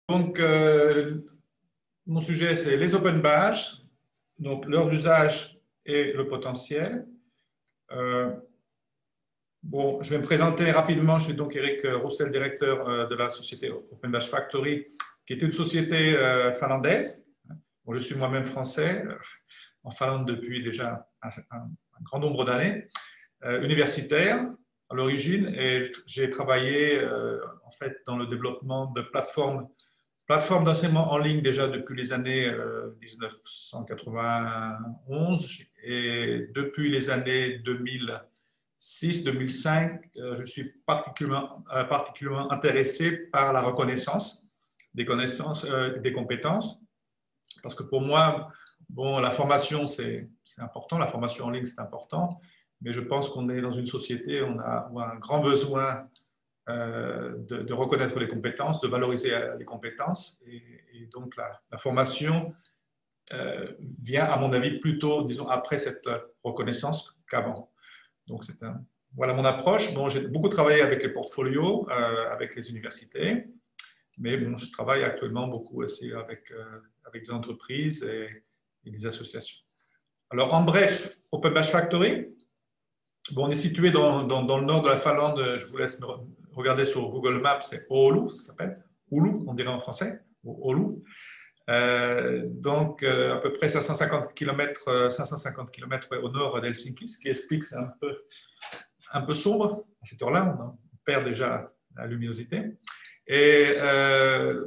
Donc, mon sujet, c'est les open badges, donc leurs usages et le potentiel. Bon, je vais me présenter rapidement. Je suis donc Eric Roussel, directeur de la société Open Badge Factory, qui est une société finlandaise. Bon, je suis moi-même français, en Finlande depuis déjà un grand nombre d'années, universitaire à l'origine, et j'ai travaillé en fait dans le développement de plateformes d'enseignement en ligne déjà depuis les années 1991, et depuis les années 2006-2005, je suis particulièrement intéressé par la reconnaissance des connaissances, des compétences, parce que pour moi, bon, la formation c'est important, la formation en ligne c'est important, mais je pense qu'on est dans une société où on a un grand besoin de reconnaître les compétences, de valoriser les compétences. Et donc, la formation vient, à mon avis, plutôt, disons, après cette reconnaissance qu'avant. Donc, voilà mon approche. Bon, j'ai beaucoup travaillé avec les portfolios, avec les universités, mais bon, je travaille actuellement beaucoup aussi avec des entreprises et des associations. Alors, en bref, Open Badge Factory, bon, on est situé dans le nord de la Finlande. Je vous laisse regarder sur Google Maps, c'est Oulu, ça s'appelle. Oulu, on dirait en français, ou Oulu. Donc, à peu près 550 km au nord d'Helsinki, ce qui explique que c'est un peu sombre à cette heure-là. On perd déjà la luminosité. Et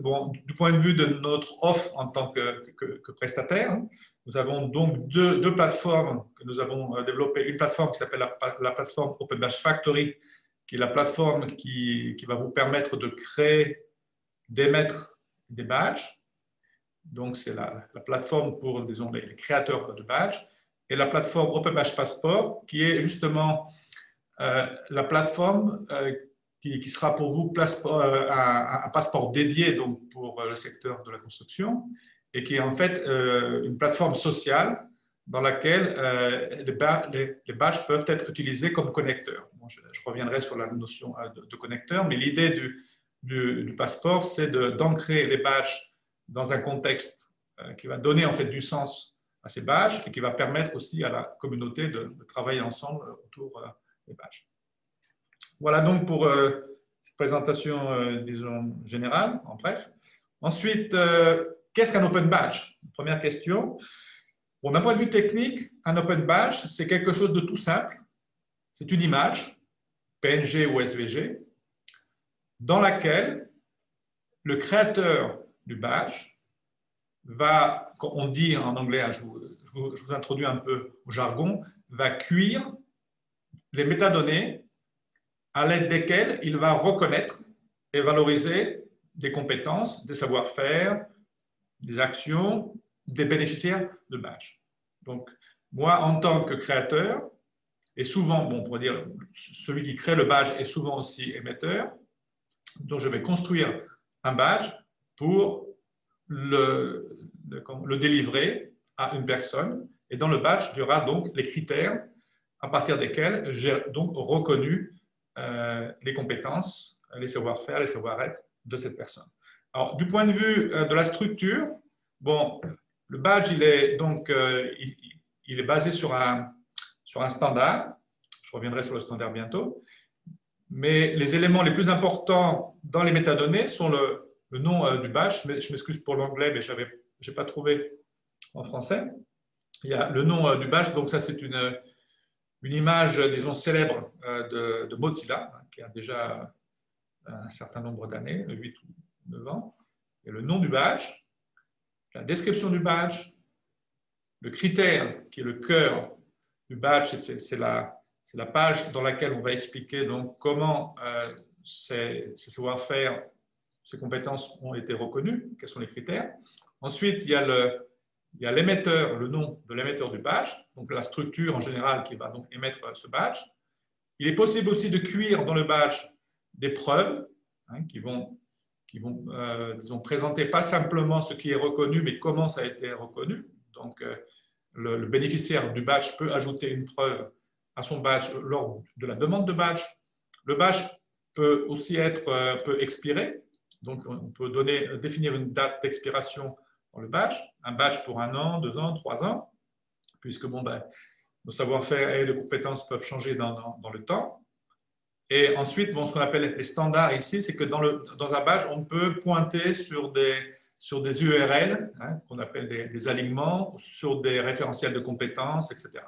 bon, du point de vue de notre offre en tant que prestataire, nous avons donc deux plateformes que nous avons développées. Une plateforme qui s'appelle la plateforme Open Badge Factory, qui est la plateforme qui va vous permettre de créer, d'émettre des badges. Donc, c'est la plateforme pour, disons, les créateurs de badges. Et la plateforme Open Badge Passport, qui est justement la plateforme qui sera pour vous un passeport dédié donc, pour le secteur de la construction, et qui est en fait une plateforme sociale dans laquelle les badges peuvent être utilisés comme connecteurs. Bon, je reviendrai sur la notion de connecteur, mais l'idée du passeport, c'est d'ancrer les badges dans un contexte qui va donner en fait du sens à ces badges et qui va permettre aussi à la communauté de travailler ensemble autour des badges. Voilà donc pour cette présentation, disons, générale, en bref. Ensuite, qu'est-ce qu'un open badge? Première question. Bon, d'un point de vue technique, un open badge, c'est quelque chose de tout simple. C'est une image, PNG ou SVG, dans laquelle le créateur du badge va, on dit en anglais, je vous introduis un peu au jargon, va cuire les métadonnées à l'aide desquelles il va reconnaître et valoriser des compétences, des savoir-faire, des actions, des bénéficiaires de badges. Donc, moi, en tant que créateur, et souvent, bon, on pourrait dire, celui qui crée le badge est souvent aussi émetteur, donc je vais construire un badge pour le délivrer à une personne, et dans le badge, il y aura donc les critères à partir desquels j'ai donc reconnu les compétences, les savoir-faire, les savoir-être de cette personne. Alors, du point de vue de la structure, bon, le badge, il est basé sur un standard. Je reviendrai sur le standard bientôt. Mais les éléments les plus importants dans les métadonnées sont le nom du badge. Je m'excuse pour l'anglais, mais je n'ai pas trouvé en français. Il y a le nom du badge, donc ça, c'est une image, disons, célèbre de Mozilla, qui a déjà un certain nombre d'années, 8 ou 9 ans. Et le nom du badge, la description du badge, le critère qui est le cœur du badge, c'est la page dans laquelle on va expliquer donc, comment ces savoir-faire, ces compétences ont été reconnues, quels sont les critères. Ensuite, il y a l'émetteur, le nom de l'émetteur du badge, donc la structure en général qui va donc émettre ce badge. Il est possible aussi de cuire dans le badge des preuves qui vont disons, présenter pas simplement ce qui est reconnu, mais comment ça a été reconnu. Donc, le bénéficiaire du badge peut ajouter une preuve à son badge lors de la demande de badge. Le badge peut aussi être peut expirer. Donc, on peut définir une date d'expiration dans le badge, un badge pour 1 an, 2 ans, 3 ans, puisque bon, ben, nos savoir-faire et les compétences peuvent changer dans le temps. Et ensuite, bon, ce qu'on appelle les standards ici, c'est que dans un badge, on peut pointer sur des URL, hein, qu'on appelle des alignements, sur des référentiels de compétences, etc.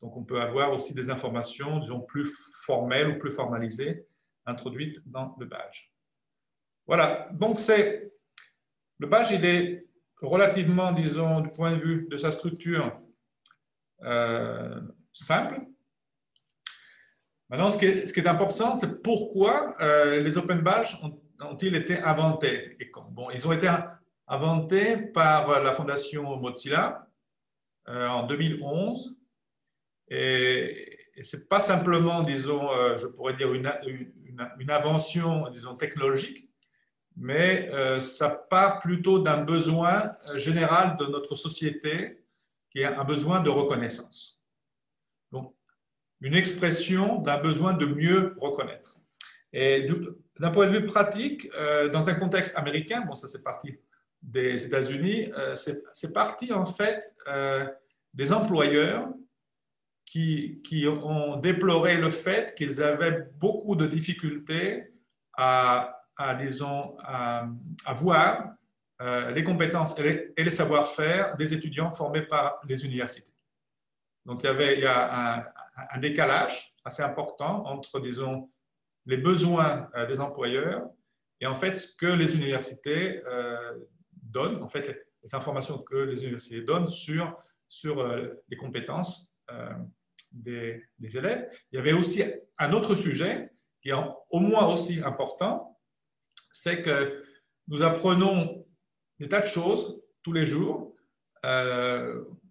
Donc, on peut avoir aussi des informations, disons, plus formelles ou plus formalisées, introduites dans le badge. Voilà, donc le badge, il est relativement, disons, du point de vue de sa structure, simple. Maintenant, ce qui est important, c'est pourquoi les open badges ont-ils été inventés. Bon, ils ont été inventés par la fondation Mozilla en 2011. Et ce n'est pas simplement, disons, je pourrais dire une invention, disons, technologique, mais ça part plutôt d'un besoin général de notre société, qui est un besoin de reconnaissance. Donc, une expression d'un besoin de mieux reconnaître. Et d'un point de vue pratique, dans un contexte américain, bon, ça c'est parti des États-Unis, c'est parti en fait des employeurs qui ont déploré le fait qu'ils avaient beaucoup de difficultés à voir les compétences et les savoir-faire des étudiants formés par les universités. Donc, il y a un décalage assez important entre, disons, les besoins des employeurs et en fait ce que les universités donnent, en fait les informations que les universités donnent sur les compétences des élèves. Il y avait aussi un autre sujet qui est au moins aussi important, c'est que nous apprenons des tas de choses tous les jours,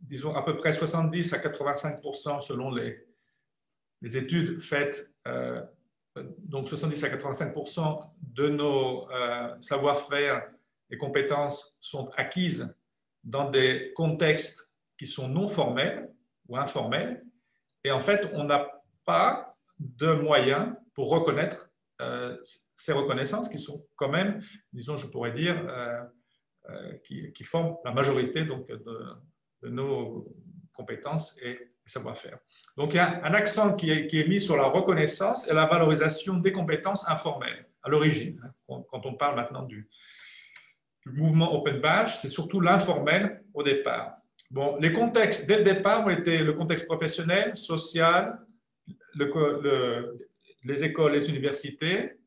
disons à peu près 70 à 85% selon les études faites, donc 70 à 85% de nos savoir-faire et compétences sont acquises dans des contextes qui sont non formels ou informels. Et en fait, on n'a pas de moyens pour reconnaître ces reconnaissances qui sont quand même, disons, je pourrais dire, qui forment la majorité donc, de nos compétences et savoir-faire. Donc, il y a un accent qui est mis sur la reconnaissance et la valorisation des compétences informelles à l'origine. Quand on parle maintenant du mouvement Open Badge, c'est surtout l'informel au départ. Bon, les contextes, dès le départ, ont été le contexte professionnel, social, les écoles, les universités,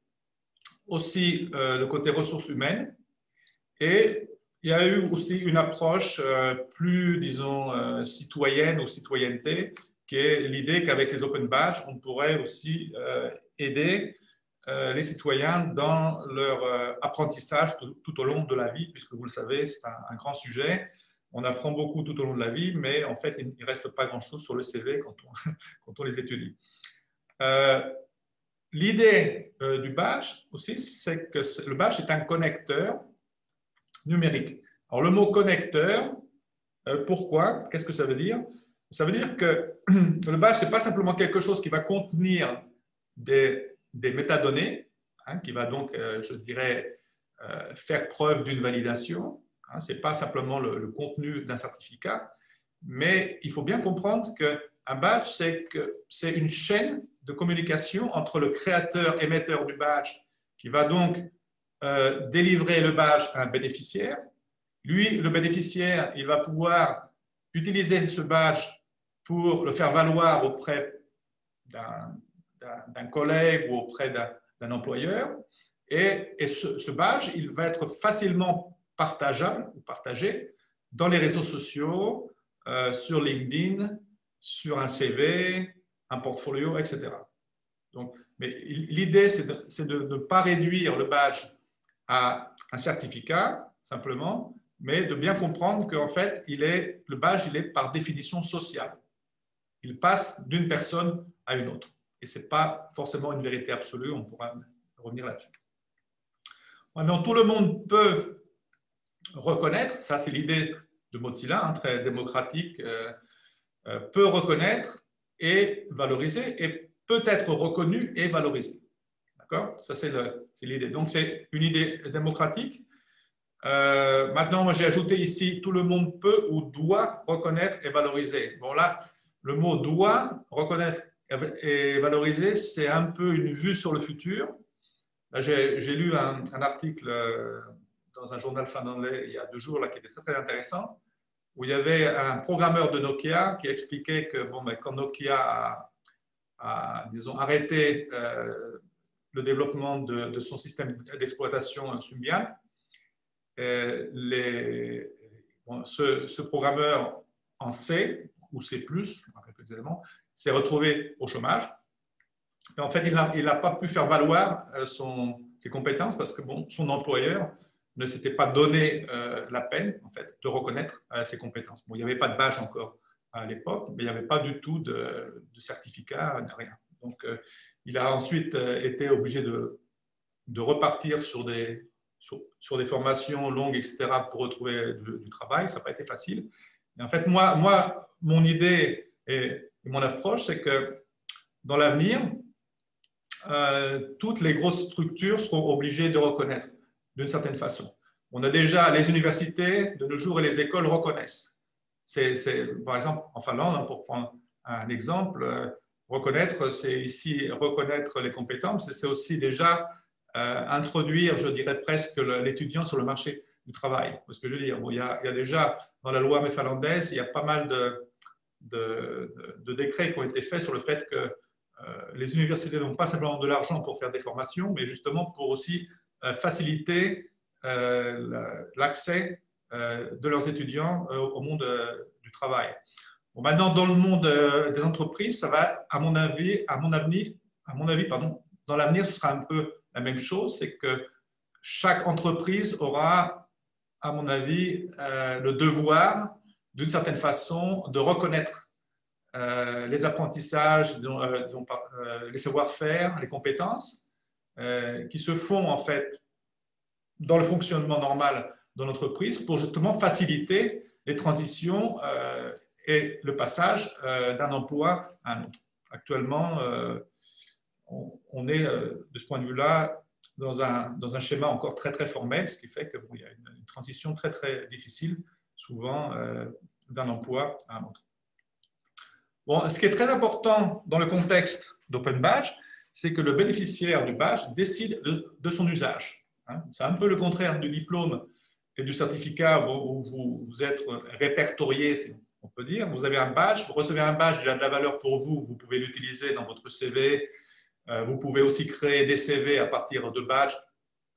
aussi le côté ressources humaines. Et il y a eu aussi une approche plus, disons, citoyenne ou citoyenneté, qui est l'idée qu'avec les Open Badges, on pourrait aussi aider les citoyens dans leur apprentissage tout au long de la vie, puisque vous le savez, c'est un grand sujet. On apprend beaucoup tout au long de la vie, mais en fait, il ne reste pas grand-chose sur le CV quand on les étudie. L'idée du badge aussi, c'est que le badge est un connecteur numérique. Alors, le mot connecteur, pourquoi? Qu'est-ce que ça veut dire? Ça veut dire que le badge, ce n'est pas simplement quelque chose qui va contenir des métadonnées, hein, qui va donc, je dirais, faire preuve d'une validation. Hein, ce n'est pas simplement le contenu d'un certificat, mais il faut bien comprendre qu'un badge, c'est une chaîne de communication entre le créateur-émetteur du badge, qui va donc délivrer le badge à un bénéficiaire. Lui, le bénéficiaire, il va pouvoir utiliser ce badge pour le faire valoir auprès d'un collègue ou auprès d'un employeur. Et ce badge, il va être facilement partageable ou partagé dans les réseaux sociaux, sur LinkedIn, sur un CV, un portfolio, etc. Donc, mais l'idée, c'est de ne pas réduire le badge à un certificat, simplement, mais de bien comprendre qu'en fait, le badge, il est par définition social. Il passe d'une personne à une autre. Et ce n'est pas forcément une vérité absolue, on pourra revenir là-dessus. Maintenant, tout le monde peut reconnaître, ça c'est l'idée de Mozilla, hein, très démocratique, peut reconnaître et valoriser, et peut être reconnu et valorisé. D'accord? Ça, c'est l'idée. Donc, c'est une idée démocratique. Maintenant, moi, j'ai ajouté ici « tout le monde peut ou doit reconnaître et valoriser ». Bon, là, le mot « doit », reconnaître et valoriser, c'est un peu une vue sur le futur. J'ai lu un article dans un journal finlandais il y a 2 jours là, qui était très, très intéressant, où il y avait un programmeur de Nokia qui expliquait que bon, ben, quand Nokia a disons, arrêté le développement de son système d'exploitation Symbian, ce programmeur en C ou C+, je ne me rappelle plus exactement, s'est retrouvé au chômage. Et en fait, il n'a pas pu faire valoir ses compétences parce que bon, son employeur ne s'était pas donné la peine en fait, de reconnaître ses compétences. Bon, il n'y avait pas de badge encore à l'époque, mais il n'y avait pas du tout de certificat, rien. Donc, il a ensuite été obligé de repartir sur des formations longues, etc., pour retrouver du travail. Ça n'a pas été facile. Et en fait, moi mon idée et mon approche, c'est que dans l'avenir, toutes les grosses structures seront obligées de reconnaître d'une certaine façon. On a déjà les universités de nos jours et les écoles reconnaissent. Par exemple, en Finlande, pour prendre un exemple, reconnaître, c'est ici reconnaître les compétences, c'est aussi déjà introduire, je dirais presque, l'étudiant sur le marché du travail. Ce que je veux dire, bon, il y a déjà dans la loi finlandaise, il y a pas mal de décrets qui ont été faits sur le fait que les universités n'ont pas simplement de l'argent pour faire des formations, mais justement pour aussi faciliter l'accès de leurs étudiants au monde du travail. Bon, maintenant, dans le monde des entreprises, ça va, à mon avis, dans l'avenir, ce sera un peu la même chose, c'est que chaque entreprise aura, à mon avis, le devoir, d'une certaine façon, de reconnaître les apprentissages, les savoir-faire, les compétences qui se font en fait dans le fonctionnement normal de l'entreprise pour justement faciliter les transitions et le passage d'un emploi à un autre. Actuellement, on est de ce point de vue-là dans un schéma encore très très formel, ce qui fait qu'il y a une transition très très difficile souvent d'un emploi à un autre. Bon, ce qui est très important dans le contexte d'Open Badge, c'est que le bénéficiaire du badge décide de son usage. C'est un peu le contraire du diplôme et du certificat où vous êtes répertorié, si on peut dire. Vous avez un badge, vous recevez un badge, il a de la valeur pour vous, vous pouvez l'utiliser dans votre CV. Vous pouvez aussi créer des CV à partir de badges,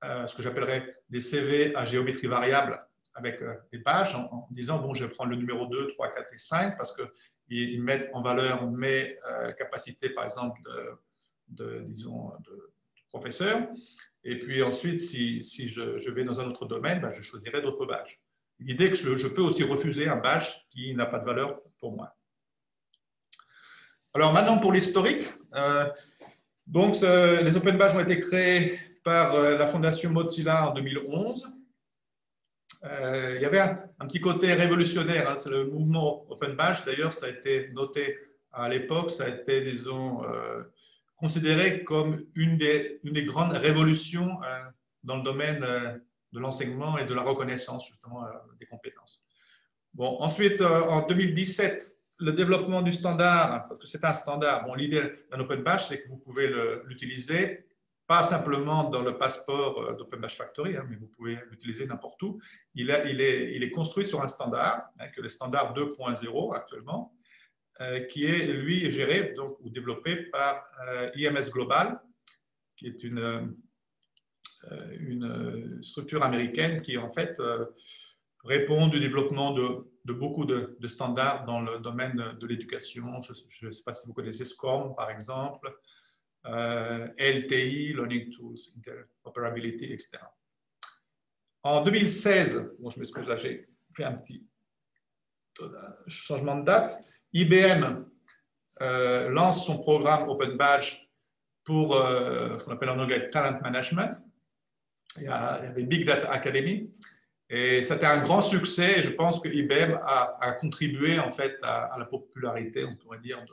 ce que j'appellerais des CV à géométrie variable avec des badges en disant, bon, je vais prendre le numéro 2, 3, 4 et 5 parce qu'ils mettent en valeur mes capacités, par exemple, de professeur. Et puis ensuite, si je vais dans un autre domaine, ben, je choisirai d'autres badges. L'idée que je peux aussi refuser un badge qui n'a pas de valeur pour moi. Alors maintenant, pour l'historique, donc les Open Badges ont été créés par la fondation Mozilla en 2011. Il y avait un petit côté révolutionnaire, hein, c'est le mouvement Open Badge. D'ailleurs, ça a été noté à l'époque, ça a été, disons, considéré comme une des grandes révolutions dans le domaine de l'enseignement et de la reconnaissance, justement, des compétences. Bon, ensuite, en 2017, le développement du standard, parce que c'est un standard, bon, l'idée d'un Open Badge, c'est que vous pouvez l'utiliser pas simplement dans le passeport d'Open Badge Factory, hein, mais vous pouvez l'utiliser n'importe où. Il est construit sur un standard, hein, que est le standard 2.0 actuellement, qui est, lui, géré donc, ou développé par IMS Global, qui est une structure américaine qui, en fait, répond du développement de beaucoup de standards dans le domaine de l'éducation. Je ne sais pas si vous connaissez SCORM, par exemple, LTI, Learning Tools, Interoperability, etc. En 2016, bon, je m'excuse, là j'ai fait un petit changement de date, IBM lance son programme Open Badge pour ce qu'on appelle en anglais Talent Management. Il y avait Big Data Academy. Et c'était un grand succès et je pense que IBM a contribué en fait à la popularité, on pourrait dire,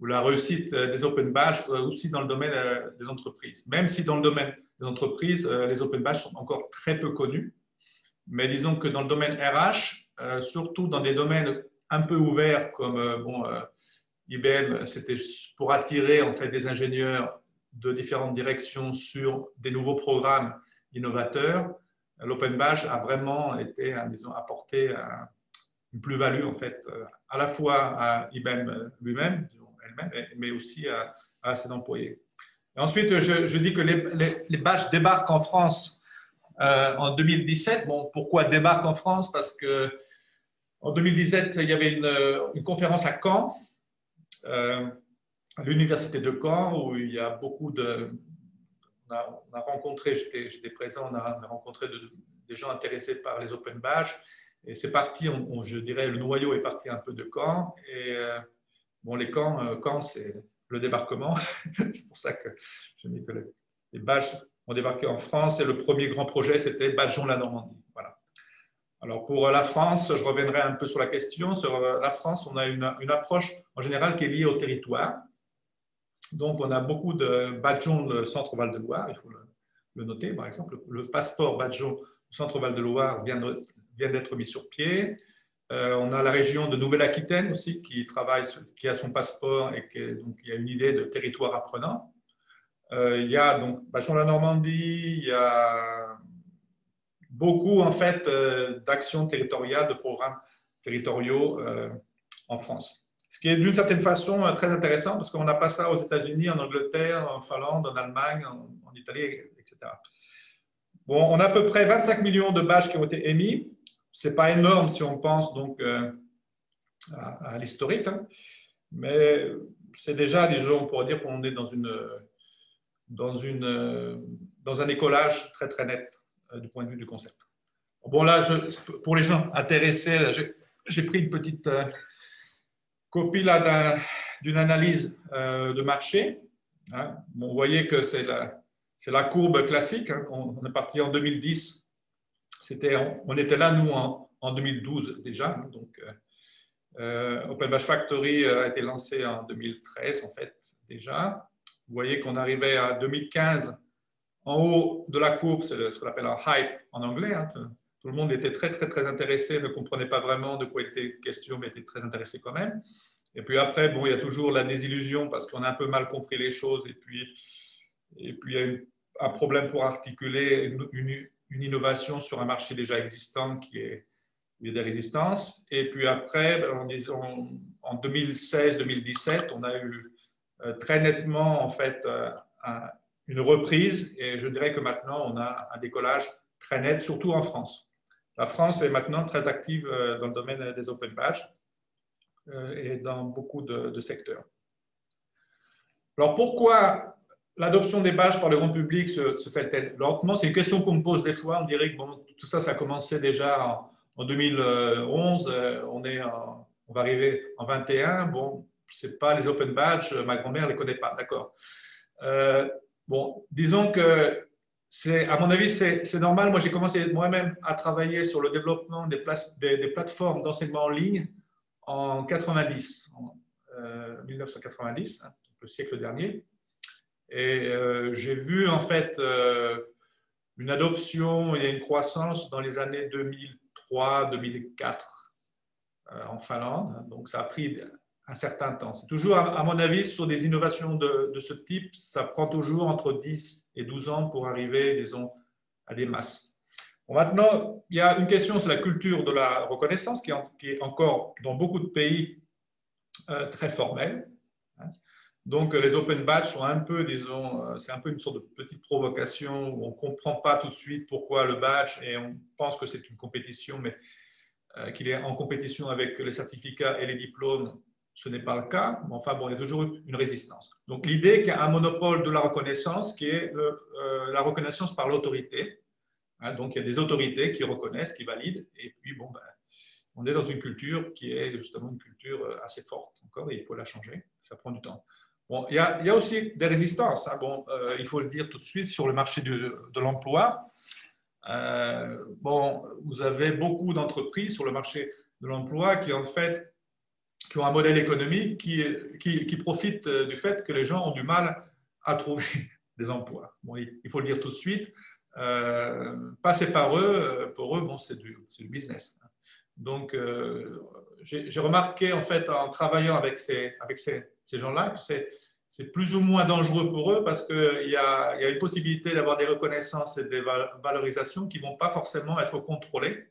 ou la réussite des Open Badges aussi dans le domaine des entreprises. Même si dans le domaine des entreprises, les Open Badges sont encore très peu connus. Mais disons que dans le domaine RH, surtout dans des domaines un peu ouverts comme IBM, c'était pour attirer en fait des ingénieurs de différentes directions sur des nouveaux programmes innovateurs. L'Open Badge a vraiment été, disons, apporté une plus-value en fait, à la fois à IBM lui-même, mais aussi à ses employés. Et ensuite, je dis que les badges débarquent en France en 2017. Bon, pourquoi débarquent en France? Parce que en 2017, il y avait une conférence à Caen, à l'université de Caen, où il y a beaucoup de... On a rencontré, j'étais présent, on a rencontré des gens intéressés par les Open Badges. Et c'est parti, je dirais, le noyau est parti un peu de Caen. Et bon, Caen, c'est le débarquement. C'est pour ça que je dis que les badges ont débarqué en France. Et le premier grand projet, c'était Badgeons la Normandie. Voilà. Alors, pour la France, je reviendrai un peu sur la question. Sur la France, on a une approche en général qui est liée au territoire. Donc, on a beaucoup de Badgeons de Centre-Val de Loire, il faut le noter. Par exemple, le passeport Badgeons Centre-Val de Loire vient d'être mis sur pied. On a la région de Nouvelle-Aquitaine aussi qui a son passeport et donc il y a une idée de territoire apprenant. Il y a donc Badgeons la Normandie, il y a beaucoup en fait d'actions territoriales, de programmes territoriaux en France. Ce qui est d'une certaine façon très intéressant parce qu'on n'a pas ça aux États-Unis, en Angleterre, en Finlande, en Allemagne, en Italie, etc. Bon, on a à peu près 25 millions de badges qui ont été émis. Ce n'est pas énorme si on pense donc à l'historique, hein. Mais c'est déjà, disons, on pourrait dire qu'on est dans un écolage très très net du point de vue du concept. Bon, là, pour les gens intéressés, j'ai pris une petite copie là d'une analyse de marché. Hein. Bon, vous voyez que c'est la courbe classique. Hein. On est parti en 2010. On était là, nous, en 2012 déjà. Donc, Open Badge Factory a été lancé en 2013, en fait, déjà. Vous voyez qu'on arrivait à 2015. En haut de la courbe, c'est ce qu'on appelle un hype en anglais. Hein. Tout le monde était très, très, très intéressé, ne comprenait pas vraiment de quoi il était question, mais était très intéressé quand même. Et puis après, bon, il y a toujours la désillusion parce qu'on a un peu mal compris les choses. Et puis il y a un problème pour articuler une innovation sur un marché déjà existant qui est des résistances. Et puis après, en 2016-2017, on a eu très nettement en fait une reprise. Et je dirais que maintenant, on a un décollage très net, surtout en France. La France est maintenant très active dans le domaine des Open Badges et dans beaucoup de secteurs. Alors pourquoi l'adoption des badges par le grand public se fait-elle lentement? C'est une question qu'on me pose des fois. On dirait que bon, tout ça, ça a commencé déjà en 2011. On va arriver en 2021. Bon, c'est pas les Open Badges, ma grand-mère ne les connaît pas, d'accord. Bon, disons que à mon avis, c'est normal. Moi, j'ai commencé moi-même à travailler sur le développement des plateformes d'enseignement en ligne en 1990, hein, le siècle dernier. Et j'ai vu en fait une adoption et une croissance dans les années 2003-2004 en Finlande. Donc, ça a pris un certain temps. C'est toujours, à mon avis, sur des innovations de ce type, ça prend toujours entre 10 et 12 ans pour arriver, disons, à des masses. Bon, maintenant, il y a une question, c'est la culture de la reconnaissance qui est encore, dans beaucoup de pays, très formelle. Donc, les Open Badges sont un peu, disons, c'est un peu une sorte de petite provocation où on ne comprend pas tout de suite pourquoi le badge et on pense que c'est une compétition, mais qu'il est en compétition avec les certificats et les diplômes. Ce n'est pas le cas, mais enfin, bon, il y a toujours une résistance. Donc, l'idée qu'il y a un monopole de la reconnaissance qui est la reconnaissance par l'autorité. Hein, donc, il y a des autorités qui reconnaissent, qui valident, et puis, bon, ben, on est dans une culture qui est justement une culture assez forte encore, et il faut la changer, ça prend du temps. Bon, il y a aussi des résistances, hein. Bon, il faut le dire tout de suite, sur le marché de l'emploi. Bon, vous avez beaucoup d'entreprises sur le marché de l'emploi qui, en fait, qui ont un modèle économique qui profite du fait que les gens ont du mal à trouver des emplois. Bon, il faut le dire tout de suite, passer par eux, pour eux, bon, c'est du business. Donc, j'ai remarqué, en fait, en travaillant avec ces gens-là, que c'est plus ou moins dangereux pour eux parce qu'il y a une possibilité d'avoir des reconnaissances et des valorisations qui ne vont pas forcément être contrôlées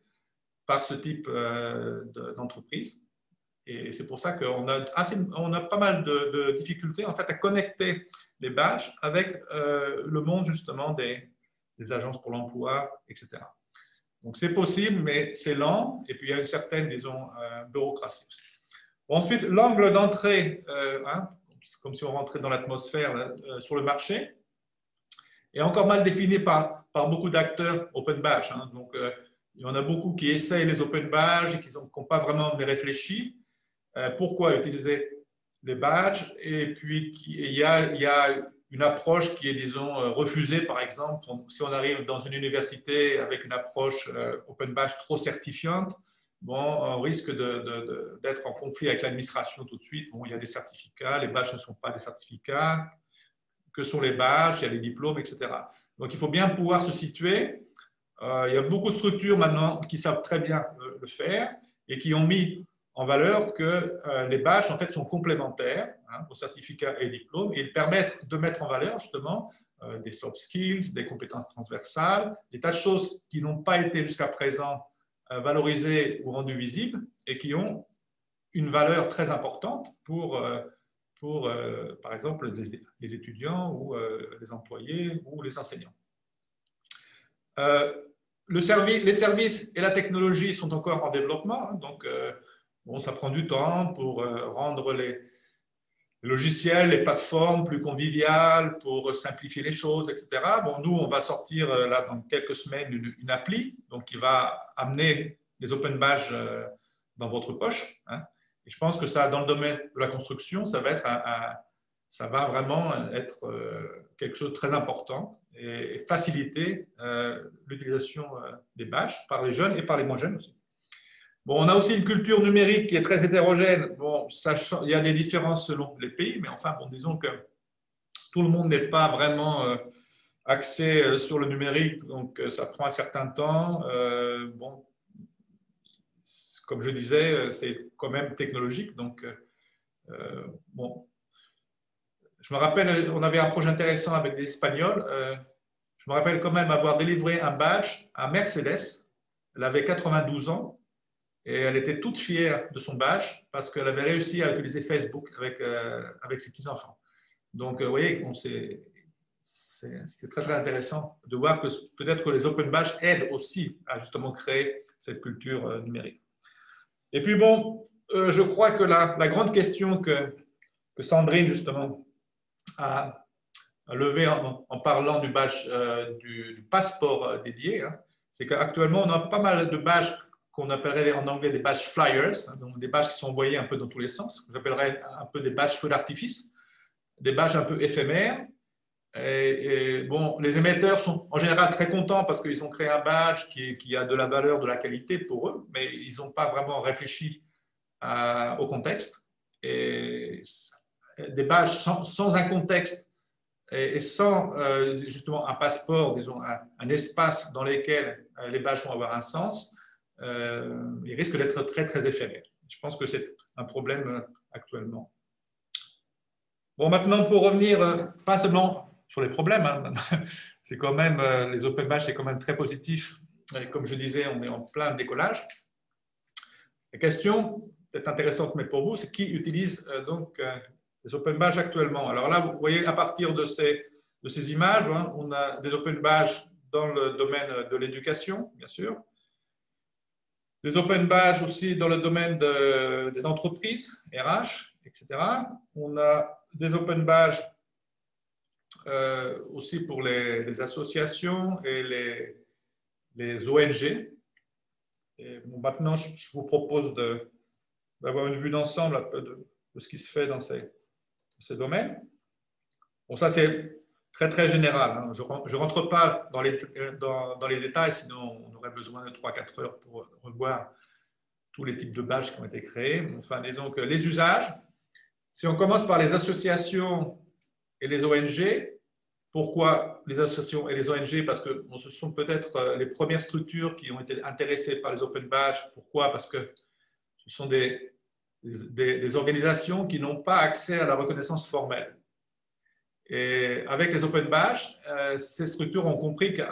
par ce type d'entreprise. Et c'est pour ça qu'on a pas mal de difficultés en fait, à connecter les badges avec le monde justement des agences pour l'emploi, etc. Donc c'est possible, mais c'est lent, et puis il y a une certaine, disons, bureaucratie. Bon, ensuite, l'angle d'entrée, c'est comme si on rentrait dans l'atmosphère sur le marché, est encore mal défini par beaucoup d'acteurs open badge. Donc il y en a beaucoup qui essayent les open badges et qui n'ont pas vraiment réfléchi. Pourquoi utiliser les badges? Et puis il y a une approche qui est, disons, refusée, par exemple. Si on arrive dans une université avec une approche open badge trop certifiante, bon, on risque d'être en conflit avec l'administration tout de suite. Bon, il y a des certificats, les badges ne sont pas des certificats. Que sont les badges? Il y a les diplômes, etc. Donc, il faut bien pouvoir se situer. Il y a beaucoup de structures maintenant qui savent très bien le faire et qui ont mis en valeur que les badges en fait, sont complémentaires aux certificats et diplômes et ils permettent de mettre en valeur justement des soft skills, des compétences transversales, des tas de choses qui n'ont pas été jusqu'à présent valorisées ou rendues visibles et qui ont une valeur très importante pour par exemple, les étudiants ou les employés ou les enseignants. Les services et la technologie sont encore en développement, donc bon, ça prend du temps pour rendre les logiciels, les plateformes plus conviviales, pour simplifier les choses, etc. Bon, nous, on va sortir là dans quelques semaines une appli donc, qui va amener les open badges dans votre poche. Et je pense que ça, dans le domaine de la construction, ça va vraiment être quelque chose de très important et faciliter l'utilisation des badges par les jeunes et par les moins jeunes aussi. Bon, on a aussi une culture numérique qui est très hétérogène. Bon, il y a des différences selon les pays, mais enfin, bon, disons que tout le monde n'est pas vraiment axé sur le numérique, donc ça prend un certain temps. Bon, comme je disais, c'est quand même technologique, donc bon. Je me rappelle, on avait un projet intéressant avec des Espagnols. Je me rappelle quand même avoir délivré un badge à Mercedes. Elle avait 92 ans. Et elle était toute fière de son badge parce qu'elle avait réussi à utiliser Facebook avec ses petits-enfants. Donc, vous voyez, bon, c'était très, très intéressant de voir que peut-être que les open badges aident aussi à justement créer cette culture numérique. Et puis, bon, je crois que la grande question que Sandrine, justement, a levée en parlant du badge, du passeport dédié, c'est qu'actuellement, on a pas mal de badges qu'on appellerait en anglais des badges flyers, donc des badges qui sont envoyés un peu dans tous les sens. J'appellerais un peu des badges feux d'artifice, des badges un peu éphémères. Et bon, les émetteurs sont en général très contents parce qu'ils ont créé un badge qui a de la valeur, de la qualité pour eux, mais ils n'ont pas vraiment réfléchi au contexte. Et des badges sans un contexte et sans justement un passeport, disons un espace dans lequel les badges vont avoir un sens, il risque d'être très, très éphémère. Je pense que c'est un problème actuellement. Bon, maintenant, pour revenir, pas seulement sur les problèmes, c'est quand même, les open badges, c'est quand même très positif. Et comme je disais, on est en plein décollage. La question, peut-être intéressante, mais pour vous, c'est qui utilise donc les open badges actuellement. Alors là, vous voyez, à partir de ces images, on a des open badges dans le domaine de l'éducation, bien sûr. Des open badges aussi dans le domaine des entreprises, RH, etc. On a des open badges aussi pour les associations et les ONG. Et bon, maintenant, je vous propose d'avoir une vue d'ensemble un peu de ce qui se fait dans ces domaines. Bon, ça, c'est très, très général. Je ne rentre pas dans les détails, sinon on aurait besoin de 3-4 heures pour revoir tous les types de badges qui ont été créés. Enfin, disons que les usages, si on commence par les associations et les ONG, pourquoi les associations et les ONG? Parce que bon, ce sont peut-être les premières structures qui ont été intéressées par les Open Badges. Pourquoi? Parce que ce sont des organisations qui n'ont pas accès à la reconnaissance formelle. Et avec les Open Badges, ces structures ont compris que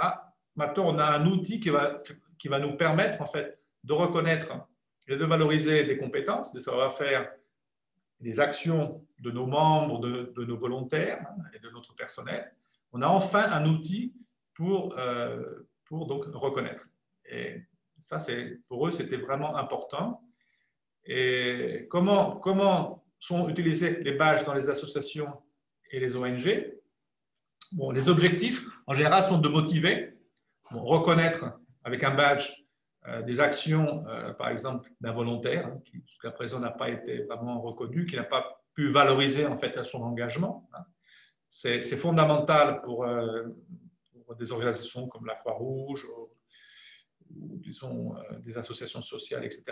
maintenant on a un outil qui va nous permettre en fait de reconnaître et de valoriser des compétences, des savoir-faire, des actions de nos membres, de nos volontaires et de notre personnel. On a enfin un outil pour donc reconnaître. Et ça, pour eux, c'était vraiment important. Et comment sont utilisés les badges dans les associations et les ONG? Bon, les objectifs, en général, sont de motiver, reconnaître avec un badge des actions, par exemple, d'un volontaire qui, jusqu'à présent, n'a pas été vraiment reconnu, qui n'a pas pu valoriser en fait son engagement. C'est fondamental pour des organisations comme la Croix-Rouge ou disons, des associations sociales, etc.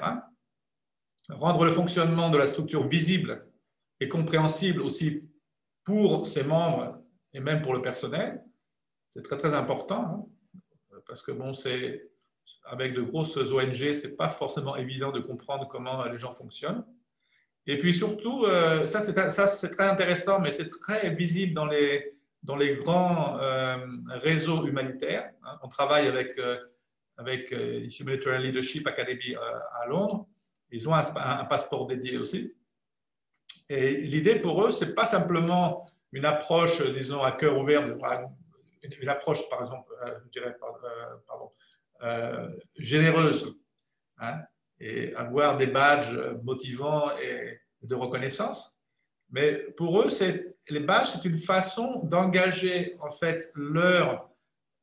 Rendre le fonctionnement de la structure visible et compréhensible aussi pour ses membres et même pour le personnel, c'est très très important, parce que bon, avec de grosses ONG, ce n'est pas forcément évident de comprendre comment les gens fonctionnent. Et puis surtout, ça c'est très intéressant, mais c'est très visible dans les grands réseaux humanitaires. On travaille avec Humanitarian Leadership Academy à Londres. Ils ont un passeport dédié aussi. Et l'idée pour eux, ce n'est pas simplement une approche, disons, à cœur ouvert, une approche, par exemple, je dirais, généreuse, et avoir des badges motivants et de reconnaissance. Mais pour eux, les badges, c'est une façon d'engager en fait leurs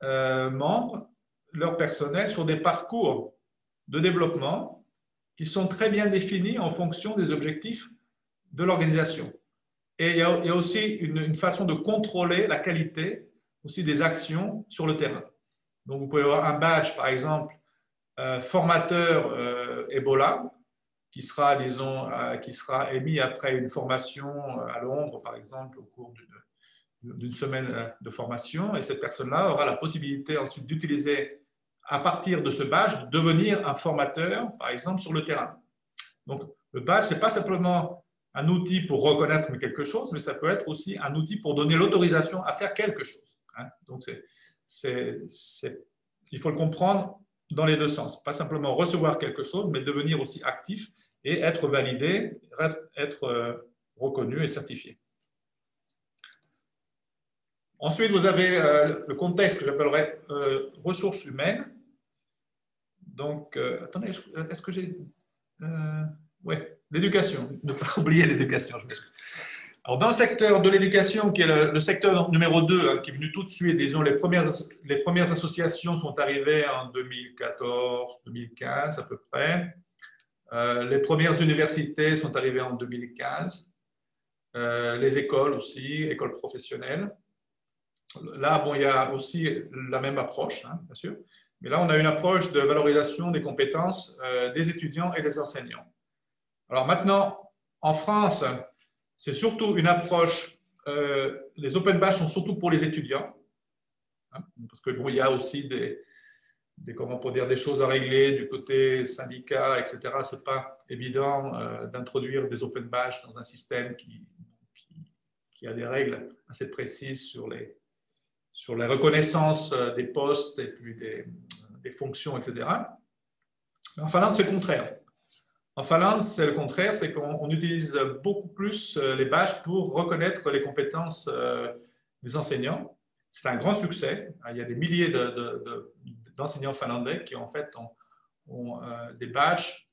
membres, leur personnel sur des parcours de développement qui sont très bien définis en fonction des objectifs de l'organisation. Et il y a aussi une façon de contrôler la qualité aussi des actions sur le terrain. Donc, vous pouvez avoir un badge, par exemple, formateur Ebola, qui sera, disons, qui sera émis après une formation à Londres, par exemple, au cours d'une semaine de formation. Et cette personne-là aura la possibilité ensuite d'utiliser, à partir de ce badge, de devenir un formateur, par exemple, sur le terrain. Donc, le badge, ce n'est pas simplement un outil pour reconnaître quelque chose, mais ça peut être aussi un outil pour donner l'autorisation à faire quelque chose. Donc, il faut le comprendre dans les deux sens. Pas simplement recevoir quelque chose, mais devenir aussi actif et être validé, être reconnu et certifié. Ensuite, vous avez le contexte que j'appellerais ressources humaines. Donc, attendez, est-ce que j'ai... oui, l'éducation. Ne pas oublier l'éducation, je m'excuse. Alors, dans le secteur de l'éducation, qui est le secteur numéro 2, qui est venu tout de suite, disons, les premières associations sont arrivées en 2014, 2015 à peu près. Les premières universités sont arrivées en 2015. Les écoles aussi, écoles professionnelles. Là, bon, il y a aussi la même approche, bien sûr. Mais là, on a une approche de valorisation des compétences des étudiants et des enseignants. Alors maintenant, en France, c'est surtout une approche, les open badges sont surtout pour les étudiants, parce que bon, il y a aussi comment pour dire, des choses à régler du côté syndicat, etc. Ce n'est pas évident d'introduire des open badges dans un système qui a des règles assez précises sur les reconnaissances des postes et puis des fonctions, etc. En Finlande, c'est le contraire. En Finlande, c'est le contraire, c'est qu'on utilise beaucoup plus les badges pour reconnaître les compétences des enseignants. C'est un grand succès. Il y a des milliers d'enseignants finlandais qui en fait ont des badges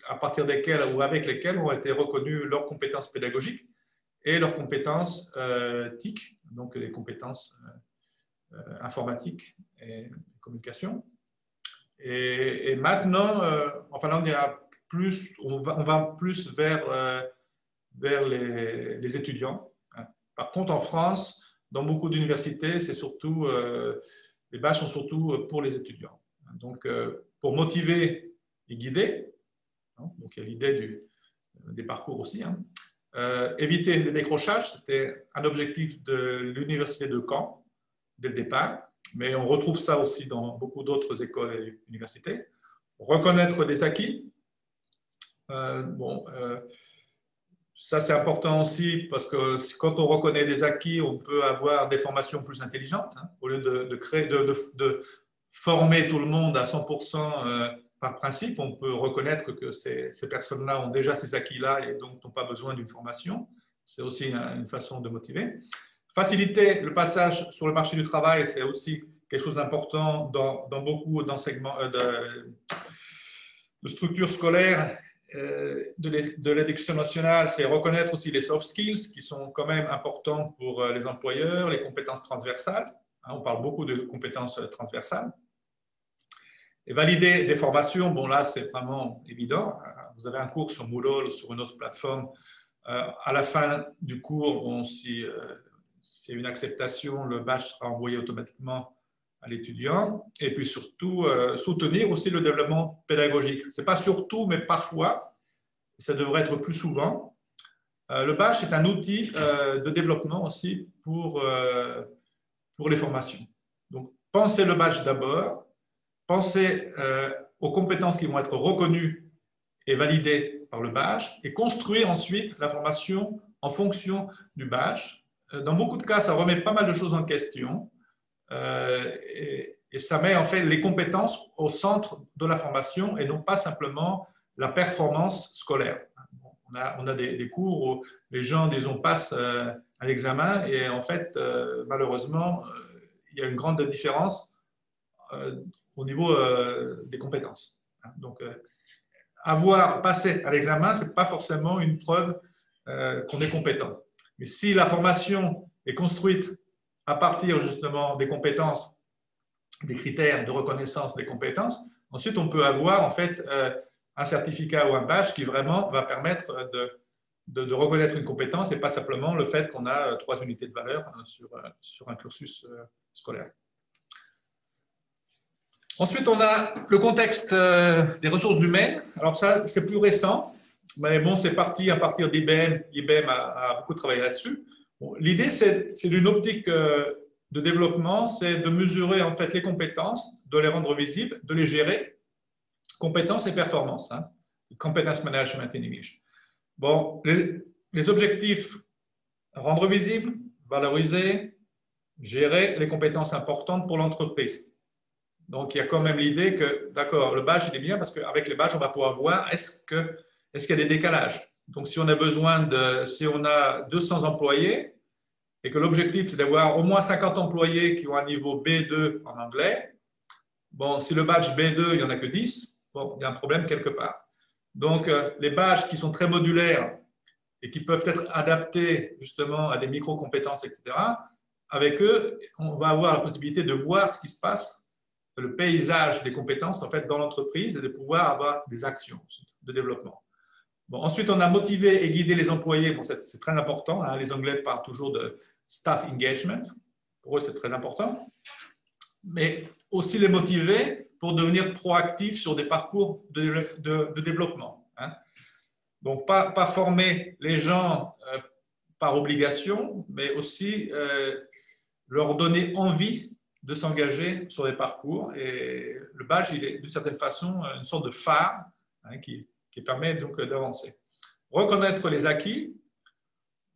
à partir desquels ou avec lesquels ont été reconnues leurs compétences pédagogiques et leurs compétences TIC, donc les compétences informatiques et communication. Et maintenant, en Finlande, on va plus vers les étudiants. Par contre, en France, dans beaucoup d'universités, c'est surtout les badges sont surtout pour les étudiants. Donc, pour motiver et guider. Donc, il y a l'idée des parcours aussi. Éviter les décrochages, c'était un objectif de l'université de Caen dès le départ, mais on retrouve ça aussi dans beaucoup d'autres écoles et universités. Reconnaître des acquis. Ça, c'est important aussi parce que quand on reconnaît des acquis, on peut avoir des formations plus intelligentes. Au lieu de former tout le monde à 100% par principe, on peut reconnaître que ces personnes-là ont déjà ces acquis-là et donc n'ont pas besoin d'une formation. C'est aussi une façon de motiver. Faciliter le passage sur le marché du travail, c'est aussi quelque chose d'important dans beaucoup d'enseignements, de structures scolaires. De l'éducation nationale, c'est reconnaître aussi les soft skills qui sont quand même importants pour les employeurs, les compétences transversales. On parle beaucoup de compétences transversales. Et valider des formations, bon là c'est vraiment évident. Vous avez un cours sur Moodle ou sur une autre plateforme. À la fin du cours, bon, si c'est une acceptation, le badge sera envoyé automatiquement à l'étudiant, et puis surtout soutenir aussi le développement pédagogique. Ce n'est pas surtout, mais parfois, ça devrait être plus souvent. Le badge est un outil de développement aussi pour les formations. Donc, pensez le badge d'abord, pensez aux compétences qui vont être reconnues et validées par le badge, et construire ensuite la formation en fonction du badge. Dans beaucoup de cas, ça remet pas mal de choses en question. Et ça met en fait les compétences au centre de la formation et non pas simplement la performance scolaire. On a des cours où les gens, disons, passent un examen et en fait, malheureusement, il y a une grande différence au niveau des compétences. Donc, avoir passé à l'examen, ce n'est pas forcément une preuve qu'on est compétent. Mais si la formation est construite à partir justement des compétences, des critères de reconnaissance des compétences, ensuite on peut avoir en fait un certificat ou un badge qui vraiment va permettre de reconnaître une compétence et pas simplement le fait qu'on a 3 unités de valeur sur un cursus scolaire. Ensuite, on a le contexte des ressources humaines. Alors ça, c'est plus récent, mais bon, c'est parti à partir d'IBM. IBM a beaucoup travaillé là-dessus. Bon, l'idée, c'est d'une optique de développement, c'est de mesurer en fait les compétences, de les rendre visibles, de les gérer, compétences et performances. Competence management in English. Bon, les objectifs, rendre visible, valoriser, gérer les compétences importantes pour l'entreprise. Donc, il y a quand même l'idée que, d'accord, le badge, il est bien parce qu'avec les badges, on va pouvoir voir est-ce qu'il y a des décalages. Donc, si on a si on a 200 employés et que l'objectif, c'est d'avoir au moins 50 employés qui ont un niveau B2 en anglais, bon, si le badge B2, il n'y en a que 10, bon, il y a un problème quelque part. Donc, les badges qui sont très modulaires et qui peuvent être adaptés justement à des micro-compétences, etc., avec eux, on va avoir la possibilité de voir ce qui se passe, le paysage des compétences en fait dans l'entreprise et de pouvoir avoir des actions de développement. Bon, ensuite, on a motivé et guidé les employés. Bon, c'est très important. Les Anglais parlent toujours de staff engagement. Pour eux, c'est très important. Mais aussi les motiver pour devenir proactifs sur des parcours de développement. Donc, pas former les gens par obligation, mais aussi leur donner envie de s'engager sur des parcours. Et le badge, il est d'une certaine façon une sorte de phare qui permet donc d'avancer. Reconnaître les acquis.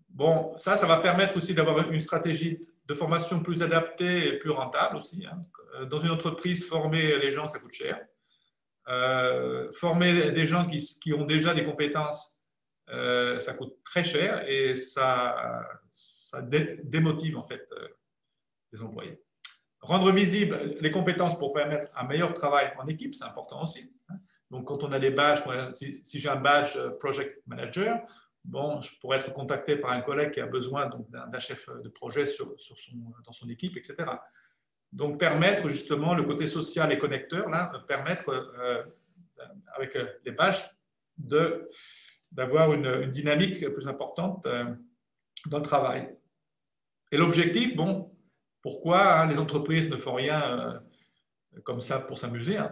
Bon, ça va permettre aussi d'avoir une stratégie de formation plus adaptée et plus rentable aussi. Dans une entreprise, former les gens, ça coûte cher. Former des gens qui ont déjà des compétences, ça coûte très cher et ça démotive en fait les employés. Rendre visibles les compétences pour permettre un meilleur travail en équipe, c'est important aussi. Donc, quand on a des badges, si j'ai un badge Project Manager, bon, je pourrais être contacté par un collègue qui a besoin d'un chef de projet dans son équipe, etc. Donc, permettre justement le côté social et connecteur, là, permettre avec les badges d'avoir une dynamique plus importante dans le travail. Et l'objectif, bon, pourquoi les entreprises ne font rien comme ça pour s'amuser. Hein,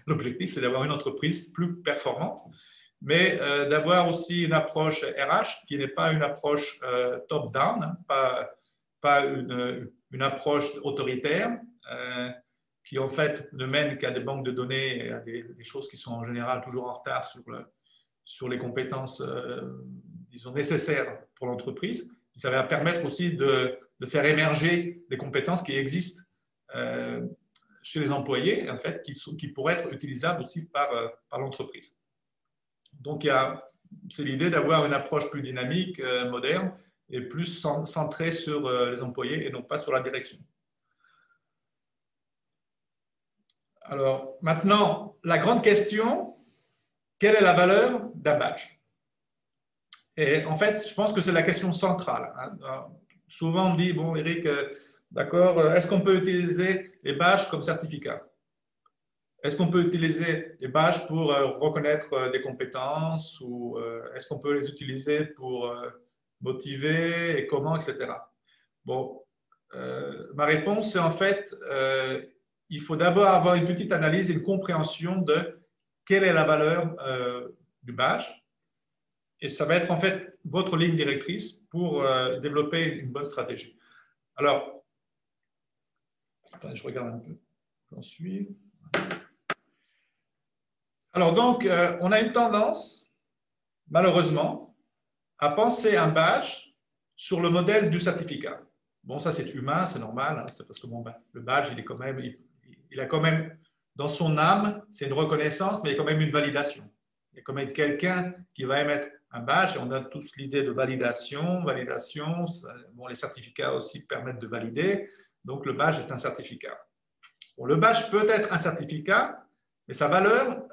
l'objectif, c'est d'avoir une entreprise plus performante, mais d'avoir aussi une approche RH qui n'est pas une approche top-down, hein, pas une approche autoritaire, qui en fait ne mène qu'à des banques de données et à des choses qui sont en général toujours en retard sur les compétences, disons, nécessaires pour l'entreprise. Ça va permettre aussi de faire émerger des compétences qui existent chez les employés, en fait, qui pourraient être utilisables aussi par l'entreprise. Donc, c'est l'idée d'avoir une approche plus dynamique, moderne, et plus centrée sur les employés et non pas sur la direction. Alors, maintenant, la grande question, quelle est la valeur d'un badge? Et en fait, je pense que c'est la question centrale. Hein. Souvent, on me dit, bon, Eric, d'accord, est-ce qu'on peut utiliser les badges comme certificat? Est-ce qu'on peut utiliser les badges pour reconnaître des compétences ou est-ce qu'on peut les utiliser pour motiver et comment, etc. Bon, ma réponse, c'est en fait, il faut d'abord avoir une petite analyse et une compréhension de quelle est la valeur du badge. Et ça va être en fait votre ligne directrice pour développer une bonne stratégie. Alors, attendez, je regarde un peu. J'en suis. Alors donc, on a une tendance, malheureusement, à penser un badge sur le modèle du certificat. Bon, ça c'est humain, c'est normal, hein, c'est parce que bon, ben, le badge, il a quand même, dans son âme, c'est une reconnaissance, mais il y a quand même une validation. Il y a quand même quelqu'un qui va émettre un badge, et on a tous l'idée de validation, bon, les certificats aussi permettent de valider, donc le badge est un certificat. Bon, le badge peut être un certificat, mais sa valeur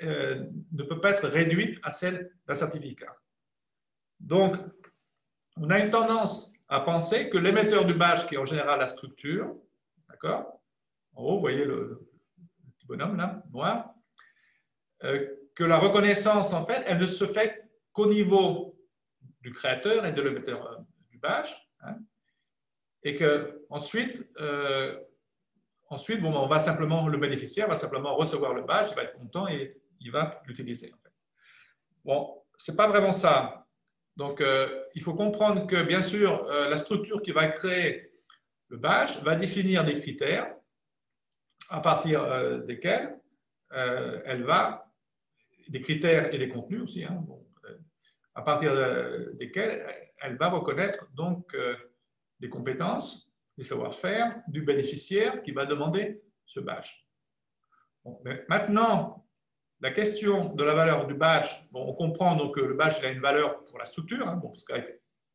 ne peut pas être réduite à celle d'un certificat. Donc, on a une tendance à penser que l'émetteur du badge, qui est en général la structure, d'accord? En haut, vous voyez le petit bonhomme là, noir, que la reconnaissance, en fait, elle ne se fait qu'au niveau du créateur et de l'émetteur du badge, hein, et qu'ensuite, bon, on va simplement, le bénéficiaire va simplement recevoir le badge, il va être content et il va l'utiliser. En fait. Bon, ce n'est pas vraiment ça. Donc, il faut comprendre que, bien sûr, la structure qui va créer le badge va définir des critères à partir desquels elle va, des critères et des contenus aussi, hein, bon, à partir desquels elle va reconnaître donc les compétences, les savoir-faire du bénéficiaire qui va demander ce badge. Bon, mais maintenant, la question de la valeur du badge, bon, on comprend donc que le badge il a une valeur pour la structure, hein, bon, parce que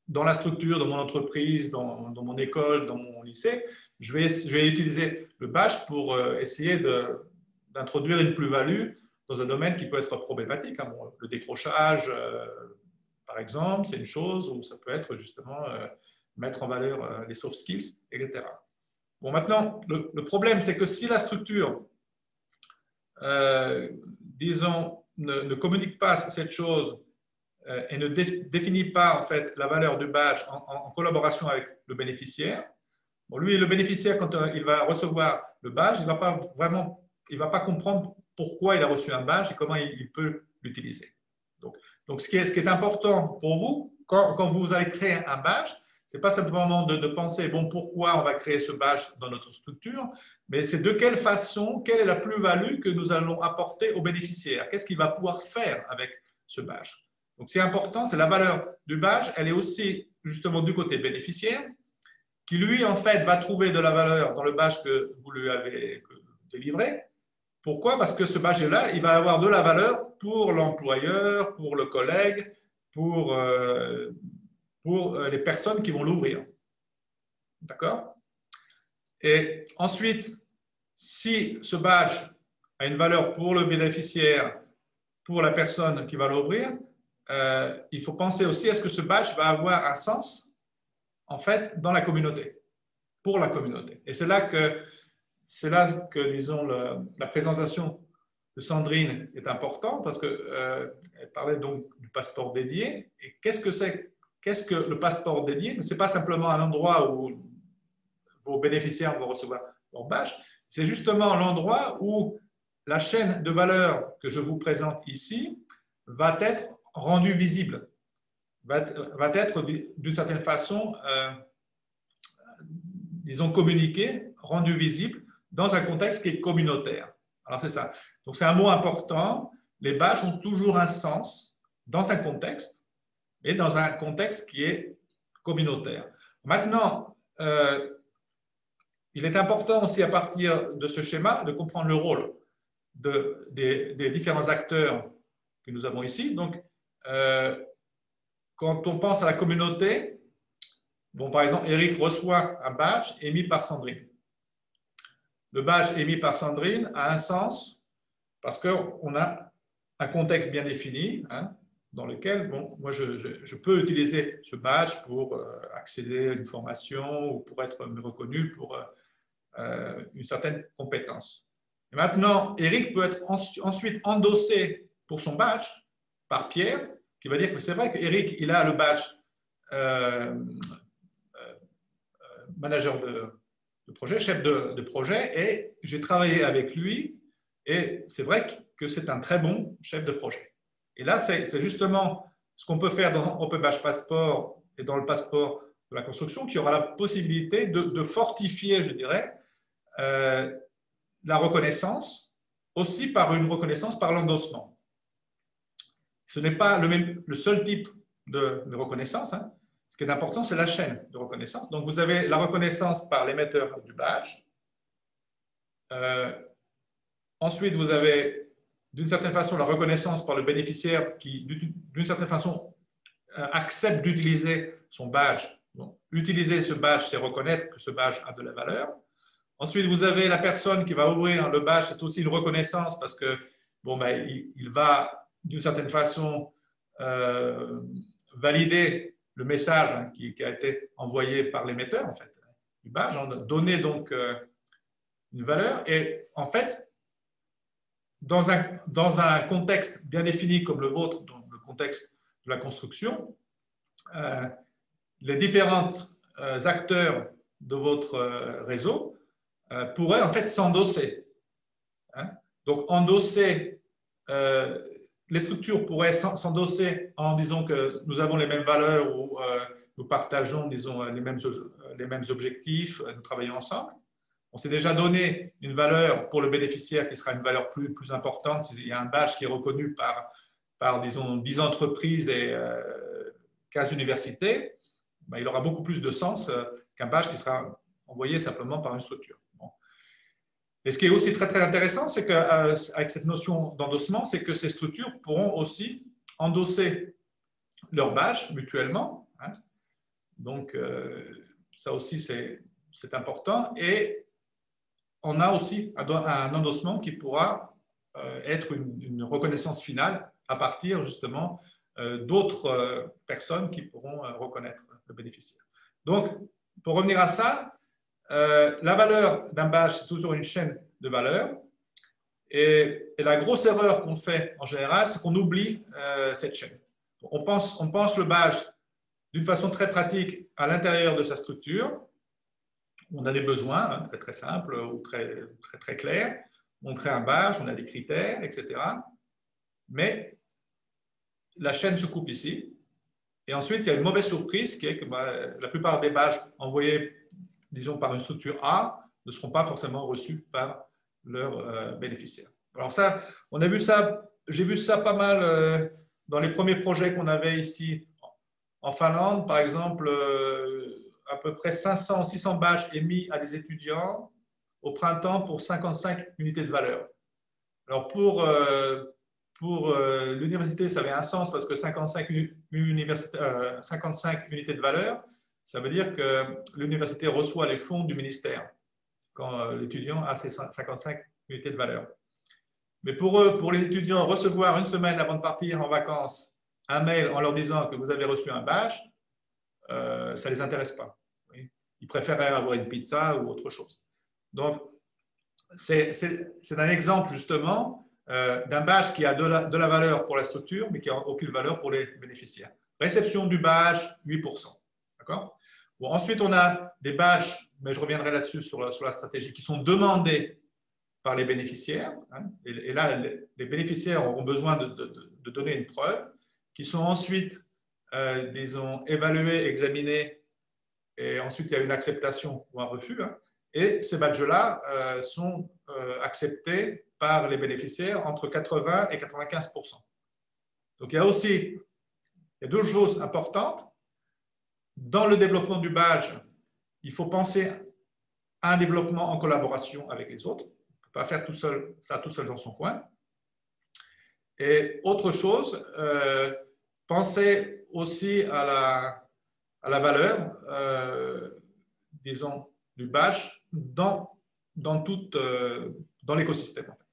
dans la structure, dans mon entreprise, dans mon école, dans mon lycée, je vais utiliser le badge pour essayer d'introduire une plus-value dans un domaine qui peut être problématique. Hein. Bon, le décrochage, par exemple, c'est une chose, ou ça peut être justement mettre en valeur les soft skills, etc. Bon, maintenant, le problème, c'est que si la structure, disons, ne communique pas cette chose et ne définit pas en fait la valeur du badge en collaboration avec le bénéficiaire, bon, lui, le bénéficiaire, quand il va recevoir le badge, il ne va pas comprendre pourquoi il a reçu un badge et comment il peut l'utiliser. Donc, ce qui est important pour vous, quand vous allez créer un badge, ce n'est pas simplement de penser, bon, pourquoi on va créer ce badge dans notre structure, mais c'est de quelle façon, quelle est la plus-value que nous allons apporter au bénéficiaire. Qu'est-ce qu'il va pouvoir faire avec ce badge? Donc, c'est important, c'est la valeur du badge, elle est aussi justement du côté bénéficiaire, qui lui, en fait, va trouver de la valeur dans le badge que vous lui avez délivré. Pourquoi? Parce que ce badge-là, il va avoir de la valeur pour l'employeur, pour le collègue, pour les personnes qui vont l'ouvrir. D'accord? Et ensuite, si ce badge a une valeur pour le bénéficiaire, pour la personne qui va l'ouvrir, il faut penser aussi à ce que ce badge va avoir un sens, en fait, dans la communauté, pour la communauté. Et c'est là que, disons, la présentation de Sandrine est importante parce qu'elle parlait donc du passeport dédié. Et qu'est-ce que le passeport dédié? Ce n'est pas simplement un endroit où vos bénéficiaires vont recevoir leur badge, c'est justement l'endroit où la chaîne de valeur que je vous présente ici va être rendue visible, va être d'une certaine façon, disons, communiquée, rendue visible dans un contexte qui est communautaire. Alors, c'est ça. Donc, c'est un mot important. Les badges ont toujours un sens dans un contexte et dans un contexte qui est communautaire. Maintenant, il est important aussi à partir de ce schéma de comprendre le rôle des différents acteurs que nous avons ici. Donc, quand on pense à la communauté, bon, par exemple, Eric reçoit un badge émis par Sandrine. Le badge émis par Sandrine a un sens parce qu'on a un contexte bien défini, hein, dans lequel, bon, moi, je peux utiliser ce badge pour accéder à une formation ou pour être reconnu pour une certaine compétence. Et maintenant, Eric peut être ensuite endossé pour son badge par Pierre, qui va dire que c'est vrai qu'Eric, il a le badge manager de projet, chef de projet, et j'ai travaillé avec lui, et c'est vrai que c'est un très bon chef de projet. Et là, c'est justement ce qu'on peut faire dans Open Badge Passport et dans le passeport de la construction, qui aura la possibilité de fortifier, je dirais, la reconnaissance, aussi par une reconnaissance par l'endossement. Ce n'est pas le seul type de reconnaissance. Hein. Ce qui est important, c'est la chaîne de reconnaissance. Donc, vous avez la reconnaissance par l'émetteur du badge. Ensuite, vous avez, d'une certaine façon, la reconnaissance par le bénéficiaire qui, d'une certaine façon, accepte d'utiliser son badge. Donc, utiliser ce badge, c'est reconnaître que ce badge a de la valeur. Ensuite, vous avez la personne qui va ouvrir le badge, c'est aussi une reconnaissance parce que, bon, ben, il va, d'une certaine façon, valider le message, hein, qui a été envoyé par l'émetteur, en fait, du badge, hein, donner donc une valeur. Et en fait, dans un contexte bien défini comme le vôtre, dans le contexte de la construction, les différents acteurs de votre réseau pourraient en fait s'endosser. Hein. Donc, endosser, les structures pourraient s'endosser en disant que nous avons les mêmes valeurs ou nous partageons, disons, les mêmes objectifs, nous travaillons ensemble. On s'est déjà donné une valeur pour le bénéficiaire qui sera une valeur plus importante. S'il y a un badge qui est reconnu par disons, 10 entreprises et 15 universités, ben, il aura beaucoup plus de sens qu'un badge qui sera envoyé simplement par une structure. Bon. Et ce qui est aussi très, très intéressant, c'est qu'avec cette notion d'endossement, c'est que ces structures pourront aussi endosser leur badge mutuellement. Hein. Donc, ça aussi, c'est important. Et on a aussi un endossement qui pourra être une reconnaissance finale à partir justement d'autres personnes qui pourront reconnaître le bénéficiaire. Donc, pour revenir à ça, la valeur d'un badge, c'est toujours une chaîne de valeurs. Et la grosse erreur qu'on fait en général, c'est qu'on oublie cette chaîne. On pense le badge d'une façon très pratique à l'intérieur de sa structure. On a des besoins hein, très, très simples ou très, très, très clairs. On crée un badge, on a des critères, etc. Mais la chaîne se coupe ici. Et ensuite, il y a une mauvaise surprise qui est que la plupart des badges envoyés, disons, par une structure A ne seront pas forcément reçus par leurs bénéficiaires. Alors ça, on a vu ça, j'ai vu ça pas mal dans les premiers projets qu'on avait ici en Finlande, par exemple, à peu près 500 ou 600 badges émis à des étudiants au printemps pour 55 unités de valeur. Alors pour l'université, ça avait un sens parce que 55 unités de valeur, ça veut dire que l'université reçoit les fonds du ministère quand l'étudiant a ses 55 unités de valeur. Mais pour eux, pour les étudiants, recevoir une semaine avant de partir en vacances un mail en leur disant que vous avez reçu un badge, ça ne les intéresse pas. Ils préféraient avoir une pizza ou autre chose. Donc, c'est un exemple justement d'un badge qui a de la valeur pour la structure, mais qui n'a aucune valeur pour les bénéficiaires. Réception du badge, 8%. D'accord ? Bon, ensuite, on a des badges, mais je reviendrai là-dessus sur la stratégie, qui sont demandés par les bénéficiaires. Hein, et là, les bénéficiaires auront besoin de donner une preuve, qui sont ensuite, disons, évalués, examinés, et ensuite il y a une acceptation ou un refus. Hein, et ces badges-là sont acceptés par les bénéficiaires entre 80 et 95%. Donc il y a aussi deux choses importantes. Dans le développement du badge, il faut penser à un développement en collaboration avec les autres. On ne peut pas faire ça tout seul dans son coin. Et autre chose, pensez aussi à la valeur, disons, du badge dans l'écosystème. En fait.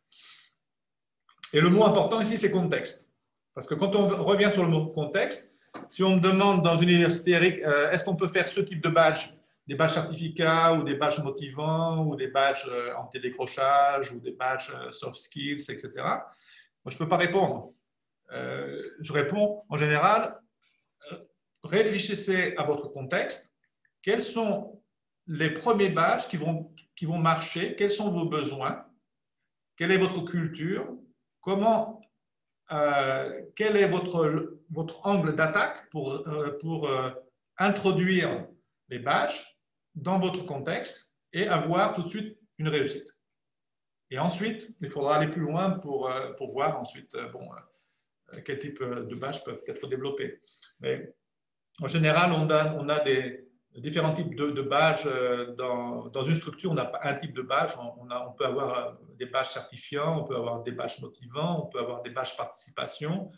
Et le mot important ici, c'est contexte. Parce que quand on revient sur le mot contexte, si on me demande dans une université, Eric, est-ce qu'on peut faire ce type de badge, des badges certificats ou des badges motivants ou des badges anti-décrochage ou des badges soft skills, etc. Moi, je ne peux pas répondre. Je réponds en général, réfléchissez à votre contexte. Quels sont les premiers badges qui vont marcher? Quels sont vos besoins? Quelle est votre culture? Quel est votre angle d'attaque pour introduire les badges dans votre contexte et avoir tout de suite une réussite. Et ensuite, il faudra aller plus loin pour voir ensuite quel type de badges peuvent être développés. Mais en général, on a des différents types de badges. Dans une structure, on n'a pas un type de badge. On peut avoir des badges certifiants, on peut avoir des badges motivants, on peut avoir des badges participation.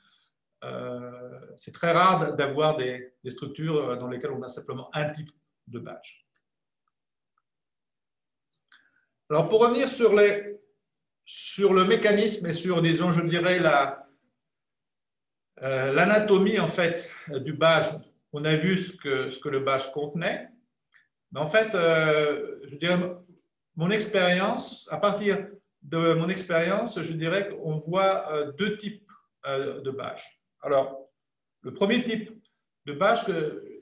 C'est très rare d'avoir des structures dans lesquelles on a simplement un type de badge. Alors, pour revenir sur le mécanisme et sur, disons, je dirais, l'anatomie en fait du badge, on a vu ce que le badge contenait. Mais en fait, je dirais, mon expérience, à partir de mon expérience, je dirais qu'on voit deux types de badges. Alors, le premier type de badge,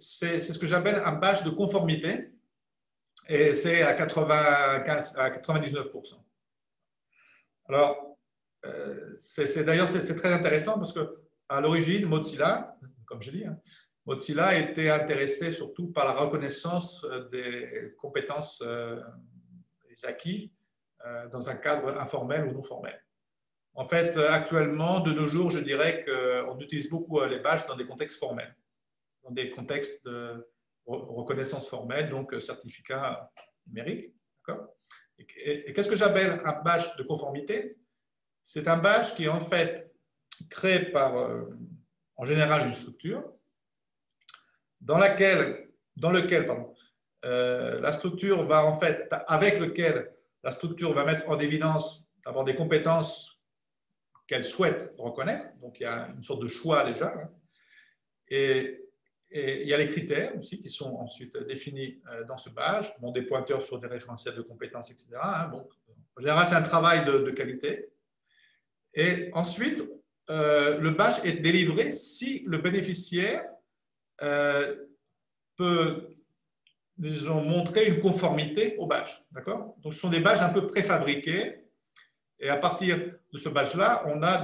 c'est ce que j'appelle un badge de conformité, et c'est à 99%. Alors, d'ailleurs, c'est très intéressant parce qu'à l'origine, Mozilla, comme je dis, Mozilla était intéressé surtout par la reconnaissance des compétences des acquis dans un cadre informel ou non formel. En fait, actuellement, de nos jours, je dirais qu'on utilise beaucoup les badges dans des contextes formels, dans des contextes de reconnaissance formelle, donc certificat numérique. Et qu'est-ce que j'appelle un badge de conformité? C'est un badge qui est en fait créé par, en général, une structure dans lequel la structure va en fait, avec lequel la structure va mettre en évidence d'avoir des compétences qu'elle souhaite reconnaître. Donc, il y a une sorte de choix déjà. Et il y a les critères aussi qui sont ensuite définis dans ce badge, des pointeurs sur des référentiels de compétences, etc. Bon, en général, c'est un travail de qualité. Et ensuite, le badge est délivré si le bénéficiaire peut, disons, montrer une conformité au badge. Donc, ce sont des badges un peu préfabriqués. Et à partir de ce badge-là, on a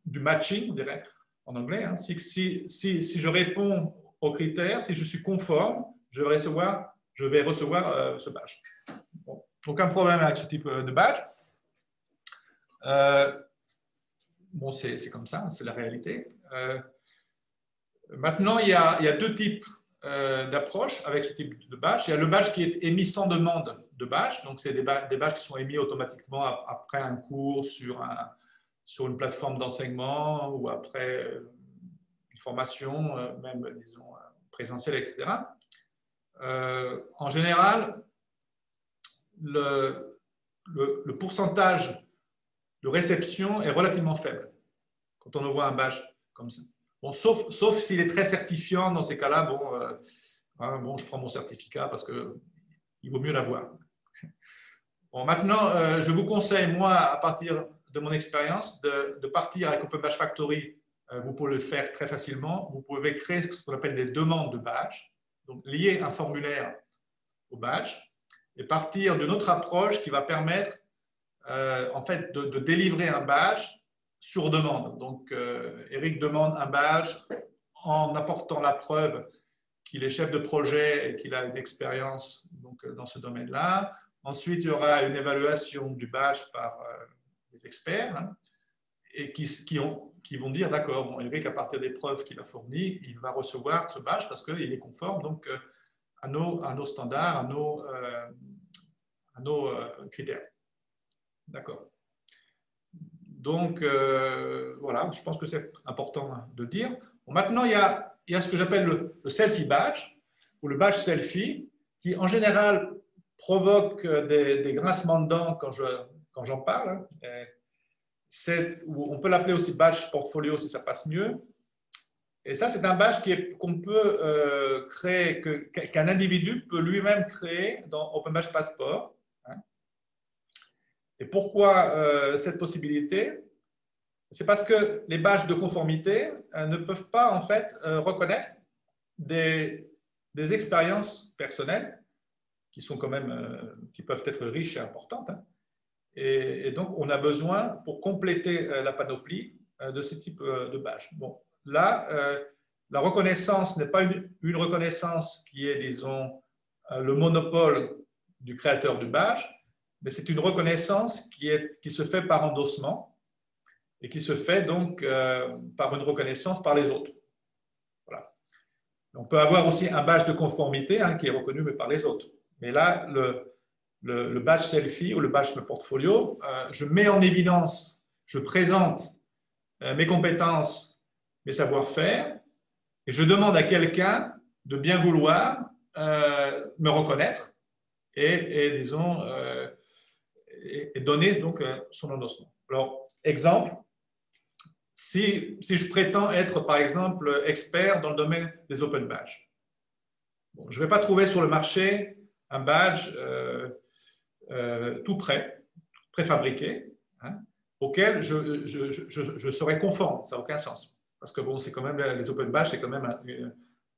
du matching, on dirait en anglais. Si je réponds aux critères, si je suis conforme, je vais recevoir ce badge. Bon. Aucun problème avec ce type de badge. Bon, c'est comme ça, c'est la réalité. Maintenant, il y a deux types d'approches avec ce type de badge. Il y a le badge qui est émis sans demande de badge. Donc, c'est des badges qui sont émis automatiquement après un cours sur une plateforme d'enseignement ou après une formation, même, disons, présentielle, etc. En général, le pourcentage de réception est relativement faible quand on envoie un badge comme ça. Bon, sauf s'il est très certifiant, dans ces cas-là, je prends mon certificat parce qu'il vaut mieux l'avoir. Bon, maintenant, je vous conseille, moi, à partir de mon expérience, de partir avec Open Badge Factory. Vous pouvez le faire très facilement. Vous pouvez créer ce qu'on appelle des demandes de badge. Donc, lier un formulaire au badge et partir d'une autre approche qui va permettre en fait de délivrer un badge sur demande. Donc, Eric demande un badge en apportant la preuve qu'il est chef de projet et qu'il a une expérience donc, dans ce domaine-là. Ensuite, il y aura une évaluation du badge par les experts, hein, et qui vont dire, d'accord, bon, Eric, à partir des preuves qu'il a fournies, il va recevoir ce badge parce qu'il est conforme donc, à nos standards, à nos critères. D'accord. Donc, voilà, je pense que c'est important de dire. Bon, maintenant, il y a ce que j'appelle le selfie badge, ou le badge selfie, qui en général provoque des grincements de dents quand j'en parle. Hein. On peut l'appeler aussi badge portfolio si ça passe mieux. Et ça, c'est un badge qu'on peut créer, qu'un individu peut lui-même créer dans Open Badge Passport. Hein. Et pourquoi cette possibilité? C'est parce que les badges de conformité ne peuvent pas en fait reconnaître des expériences personnelles qui sont quand même, qui peuvent être riches et importantes. Hein. Et donc, on a besoin, pour compléter la panoplie, de ce type de badge. Bon, là, la reconnaissance n'est pas une reconnaissance qui est, disons, le monopole du créateur du badge, mais c'est une reconnaissance qui se fait par endossement et qui se fait donc par une reconnaissance par les autres. Voilà. On peut avoir aussi un badge de conformité hein, qui est reconnu mais par les autres. Mais là, le badge selfie ou le badge de portfolio, je mets en évidence, je présente mes compétences, mes savoir-faire, et je demande à quelqu'un de bien vouloir me reconnaître et disons, et donner donc son endossement. Alors, exemple, si je prétends être, par exemple, expert dans le domaine des open badges, bon, je ne vais pas trouver sur le marché un badge tout prêt, préfabriqué, hein, auquel je serais conforme. Ça n'a aucun sens. Parce que bon, c'est quand même, les open badges, c'est quand même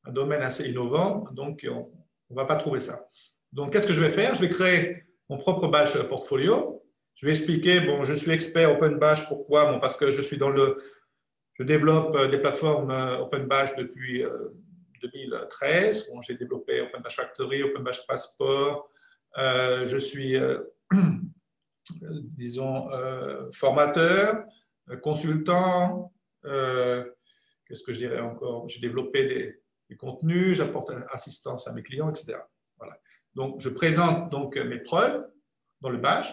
un domaine assez innovant, donc on ne va pas trouver ça. Donc, qu'est-ce que je vais faire? Je vais créer mon propre badge portfolio. Je vais expliquer, bon, je suis expert open badge, pourquoi? Bon, parce que je développe des plateformes open badge depuis 2013. Bon, j'ai développé Open Badge Factory, Open Badge Passport. Je suis, disons, formateur, consultant. Qu'est-ce que je dirais encore? J'ai développé des contenus, j'apporte assistance à mes clients, etc. Voilà. Donc, je présente donc mes preuves dans le badge.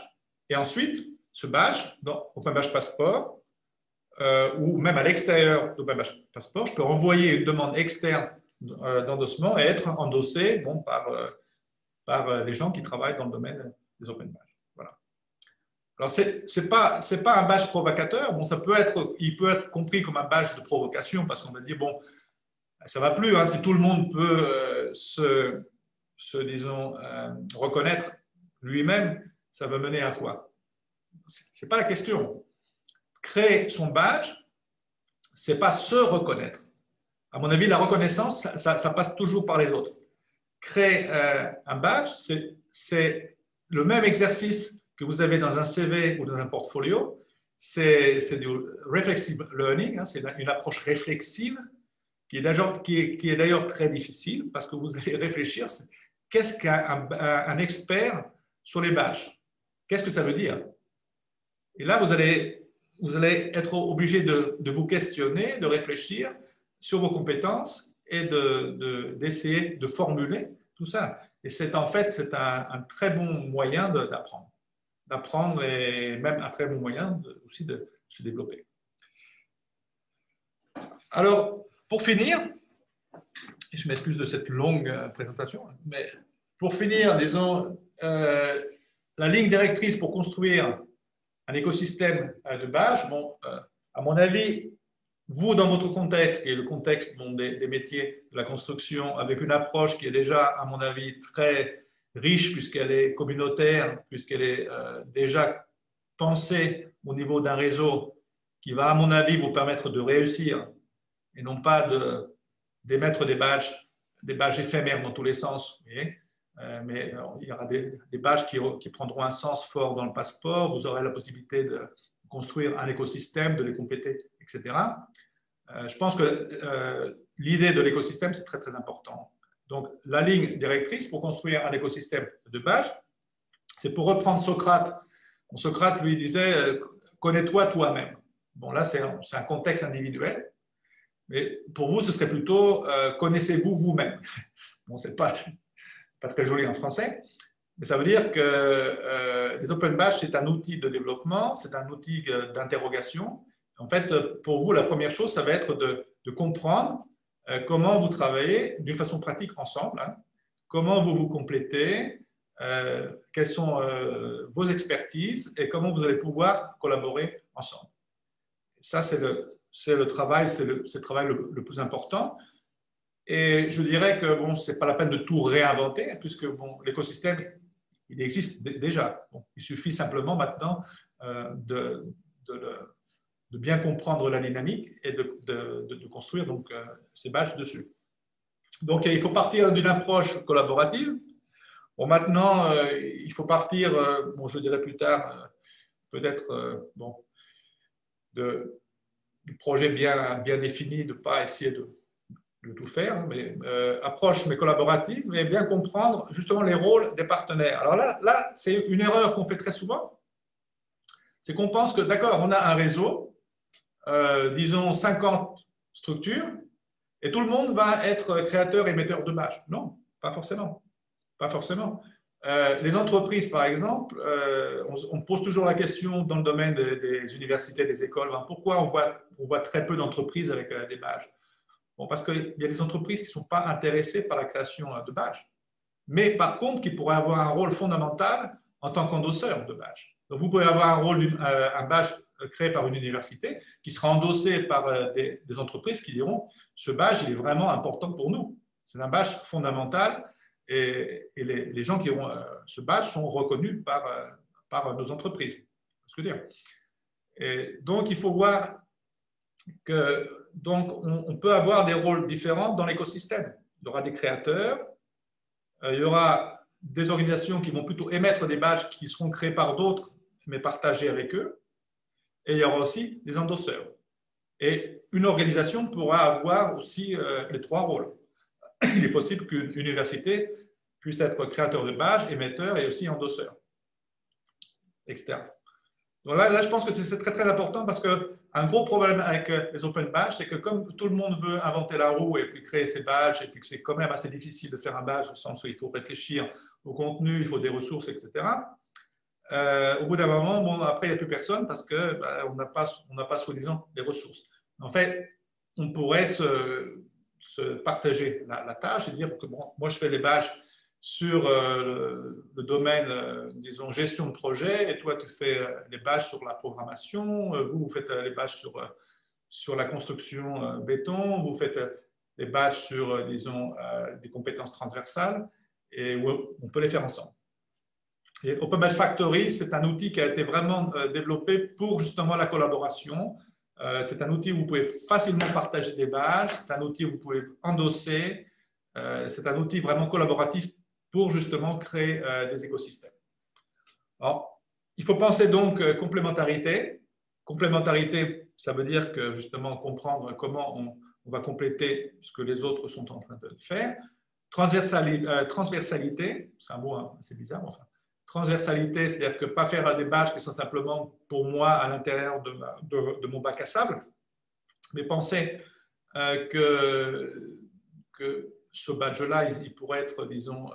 Et ensuite, ce badge, dans Open Badge Passport, ou même à l'extérieur d'Open Badge Passport, je peux envoyer une demande externe d'endossement et être endossé bon, par les gens qui travaillent dans le domaine des Open Badges. Voilà. Alors, ce n'est pas un badge provocateur. Bon, il peut être compris comme un badge de provocation parce qu'on va dire, bon, ça ne va plus. Hein, si tout le monde peut disons, reconnaître lui-même, ça va mener à quoi? Ce n'est pas la question. Créer son badge, ce n'est pas se reconnaître. À mon avis, la reconnaissance, ça passe toujours par les autres. Créer un badge, c'est le même exercice que vous avez dans un CV ou dans un portfolio. C'est du reflexive learning, hein, c'est une approche réflexive qui est d'ailleurs très difficile parce que vous allez réfléchir, qu'est-ce qu'un expert sur les badges? Qu'est-ce que ça veut dire? Et là, vous allez être obligé de vous questionner, de réfléchir sur vos compétences et d'essayer de formuler tout ça. Et en fait, c'est un très bon moyen d'apprendre. D'apprendre et même un très bon moyen aussi de se développer. Alors, pour finir, et je m'excuse de cette longue présentation, mais pour finir, disons, la ligne directrice pour construire un écosystème de badge, bon, à mon avis, vous, dans votre contexte, qui est le contexte des métiers de la construction, avec une approche qui est déjà, à mon avis, très riche, puisqu'elle est communautaire, puisqu'elle est déjà pensée au niveau d'un réseau qui va, à mon avis, vous permettre de réussir et non pas d'émettre des badges des badges éphémères dans tous les sens, vous voyez. Mais il y aura des badges qui prendront un sens fort dans le passeport. Vous aurez la possibilité de construire un écosystème, de les compléter, etc. Je pense que l'idée de l'écosystème, c'est très, très important. Donc, la ligne directrice pour construire un écosystème de badges, c'est pour reprendre Socrate. Bon, Socrate lui disait connais-toi toi-même. Bon, là, c'est un contexte individuel. Mais pour vous, ce serait plutôt connaissez-vous vous-même. Bon, c'est pas très joli en français, mais ça veut dire que les open badges, c'est un outil de développement, c'est un outil d'interrogation. En fait, pour vous, la première chose, ça va être de comprendre comment vous travaillez d'une façon pratique ensemble, hein, comment vous vous complétez, quelles sont vos expertises et comment vous allez pouvoir collaborer ensemble. Ça, c'est le travail, c'est le travail le plus important. Et je dirais que bon, ce n'est pas la peine de tout réinventer, puisque bon, l'écosystème, il existe déjà. Bon, il suffit simplement maintenant de bien comprendre la dynamique et de construire donc, ces badges dessus. Donc, il faut partir d'une approche collaborative. Bon, maintenant, il faut partir, bon, je dirais plus tard, peut-être bon, du projet bien défini, de ne pas essayer de tout faire, mais approche mais collaborative, mais bien comprendre justement les rôles des partenaires. Alors là c'est une erreur qu'on fait très souvent, c'est qu'on pense que d'accord, on a un réseau, disons 50 structures, et tout le monde va être créateur et metteur de badges. Non, pas forcément. Pas forcément. Les entreprises, par exemple, on pose toujours la question dans le domaine des universités, des écoles, pourquoi on voit très peu d'entreprises avec des badges? Bon, parce qu'il y a des entreprises qui ne sont pas intéressées par la création de badges, mais par contre qui pourraient avoir un rôle fondamental en tant qu'endosseur de badges. Donc vous pouvez avoir un badge créé par une université qui sera endossé par des entreprises qui diront ce badge il est vraiment important pour nous. C'est un badge fondamental et les gens qui ont ce badge sont reconnus par nos entreprises. Ce que je veux dire. Et donc il faut voir que donc, on peut avoir des rôles différents dans l'écosystème. Il y aura des créateurs, il y aura des organisations qui vont plutôt émettre des badges qui seront créés par d'autres, mais partagés avec eux, et il y aura aussi des endosseurs. Et une organisation pourra avoir aussi les trois rôles. Il est possible qu'une université puisse être créateur de badges, émetteur et aussi endosseur externe. Donc là, je pense que c'est très, très important parce qu'un gros problème avec les open badges, c'est que comme tout le monde veut inventer la roue et puis créer ses badges, et puis que c'est quand même assez difficile de faire un badge au sens où il faut réfléchir au contenu, il faut des ressources, etc. Au bout d'un moment, bon, après, il n'y a plus personne parce qu'on n'a pas soi-disant des ressources. En fait, on pourrait se partager la tâche et dire que bon, moi, je fais les badges sur le domaine, disons, gestion de projet, et toi, tu fais les badges sur la programmation, vous faites les badges sur la construction béton, vous faites les badges sur, disons, des compétences transversales, et on peut les faire ensemble. Et Open Badge Factory, c'est un outil qui a été vraiment développé pour justement la collaboration. C'est un outil où vous pouvez facilement partager des badges, c'est un outil où vous pouvez endosser, c'est un outil vraiment collaboratif pour justement créer des écosystèmes. Alors, il faut penser donc complémentarité. Complémentarité, ça veut dire que justement comprendre comment on va compléter ce que les autres sont en train de faire. Transversalité, c'est un mot assez bizarre, enfin. Transversalité, c'est-à-dire que pas faire des badges qui sont simplement pour moi à l'intérieur de mon bac à sable, mais penser que ce badge-là, il pourrait être, disons,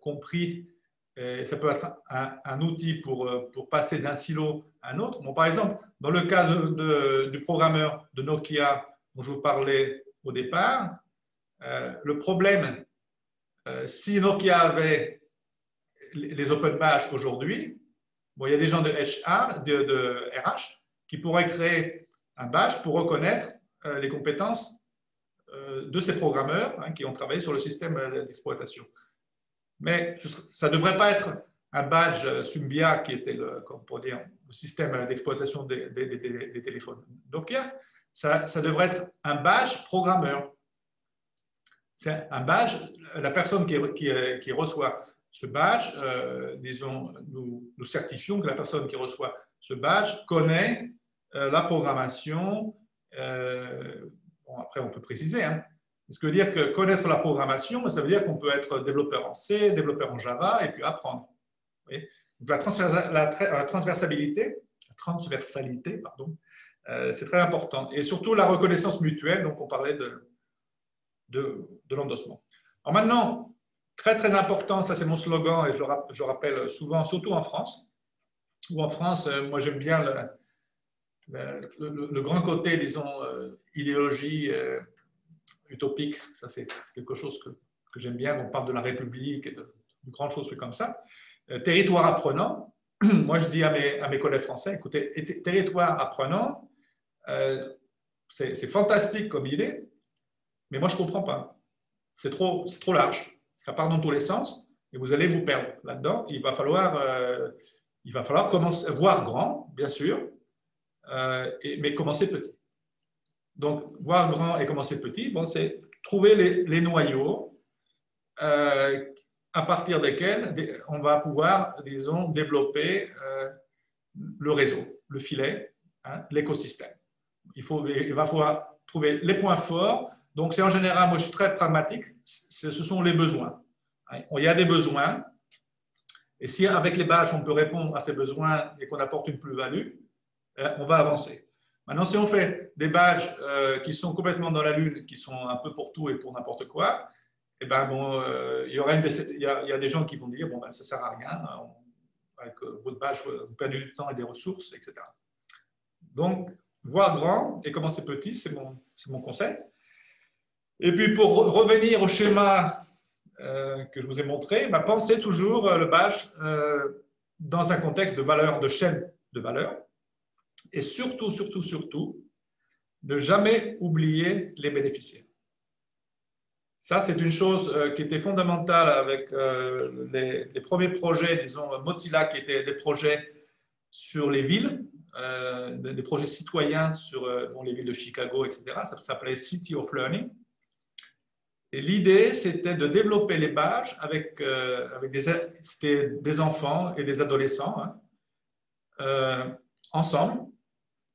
compris. Et ça peut être un outil pour passer d'un silo à un autre. Bon, par exemple, dans le cas du programmeur de Nokia dont je vous parlais au départ, le problème, si Nokia avait les open badges aujourd'hui, bon, il y a des gens de RH qui pourraient créer un badge pour reconnaître les compétences de ces programmeurs qui ont travaillé sur le système d'exploitation. Mais ça ne devrait pas être un badge Symbia qui était le système d'exploitation des téléphones Nokia. Ça devrait être un badge programmeur. c'est un badge. La personne qui reçoit ce badge, disons, nous certifions que la personne qui reçoit ce badge connaît la programmation. Bon, après, on peut préciser. Hein. Ce que veut dire que connaître la programmation, ça veut dire qu'on peut être développeur en C, développeur en Java, et puis apprendre. Donc, la transversalité, pardon, c'est très important. Et surtout la reconnaissance mutuelle, donc on parlait de l'endossement. Alors maintenant, très très important, ça c'est mon slogan et je rappelle souvent, surtout en France, où en France, moi j'aime bien le grand côté, disons, idéologie utopique, ça c'est quelque chose que j'aime bien, on parle de la République et de grandes choses comme ça. Territoire apprenant, moi je dis à mes collègues français, écoutez, territoire apprenant, c'est fantastique comme idée, mais moi je ne comprends pas. C'est trop large, ça part dans tous les sens et vous allez vous perdre là-dedans. Il va falloir commencer, voir grand, bien sûr, mais commencer petit. Donc, voir grand et commencer petit, bon, c'est trouver les noyaux à partir desquels on va pouvoir, disons, développer le réseau, le filet, hein, l'écosystème. Il va falloir trouver les points forts. Donc, c'est en général, moi je suis très pragmatique, ce sont les besoins. Il y a des besoins, et si avec les badges on peut répondre à ces besoins et qu'on apporte une plus-value, on va avancer. Maintenant, si on fait des badges qui sont complètement dans la lune, qui sont un peu pour tout et pour n'importe quoi, eh ben, bon, il y a des gens qui vont dire bon, ben, ça ne sert à rien, avec votre badge, vous perdez du temps et des ressources, etc. Donc, voir grand et commencer petit, c'est mon conseil. Et puis, pour revenir au schéma que je vous ai montré, ben, pensez toujours le badge dans un contexte de valeur, de chaîne de valeur. Et surtout, ne jamais oublier les bénéficiaires. Ça, c'est une chose qui était fondamentale avec les premiers projets, disons, Mozilla, qui étaient des projets sur les villes, des projets citoyens sur les villes de Chicago, etc. Ça s'appelait City of Learning. Et l'idée, c'était de développer les badges avec des enfants et des adolescents hein, ensemble.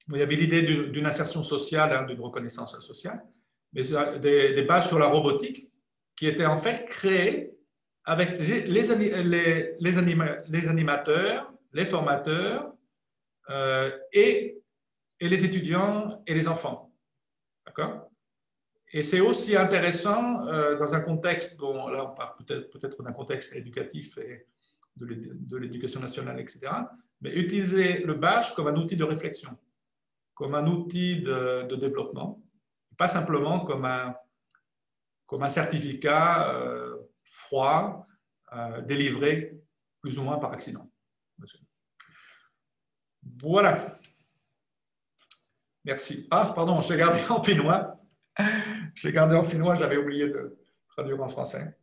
Il y avait l'idée d'une insertion sociale, hein, d'une reconnaissance sociale, mais des badges sur la robotique qui étaient en fait créés avec les animateurs, les formateurs et les étudiants et les enfants. D'accord ? Et c'est aussi intéressant dans un contexte, bon, là on parle peut-être d'un contexte éducatif et de l'éducation nationale, etc., mais utiliser le badge comme un outil de réflexion, comme un outil de développement, pas simplement comme un certificat froid délivré plus ou moins par accident. Voilà. Merci. Ah, pardon, je l'ai gardé en finnois. Je l'ai gardé en finnois, j'avais oublié de traduire en français.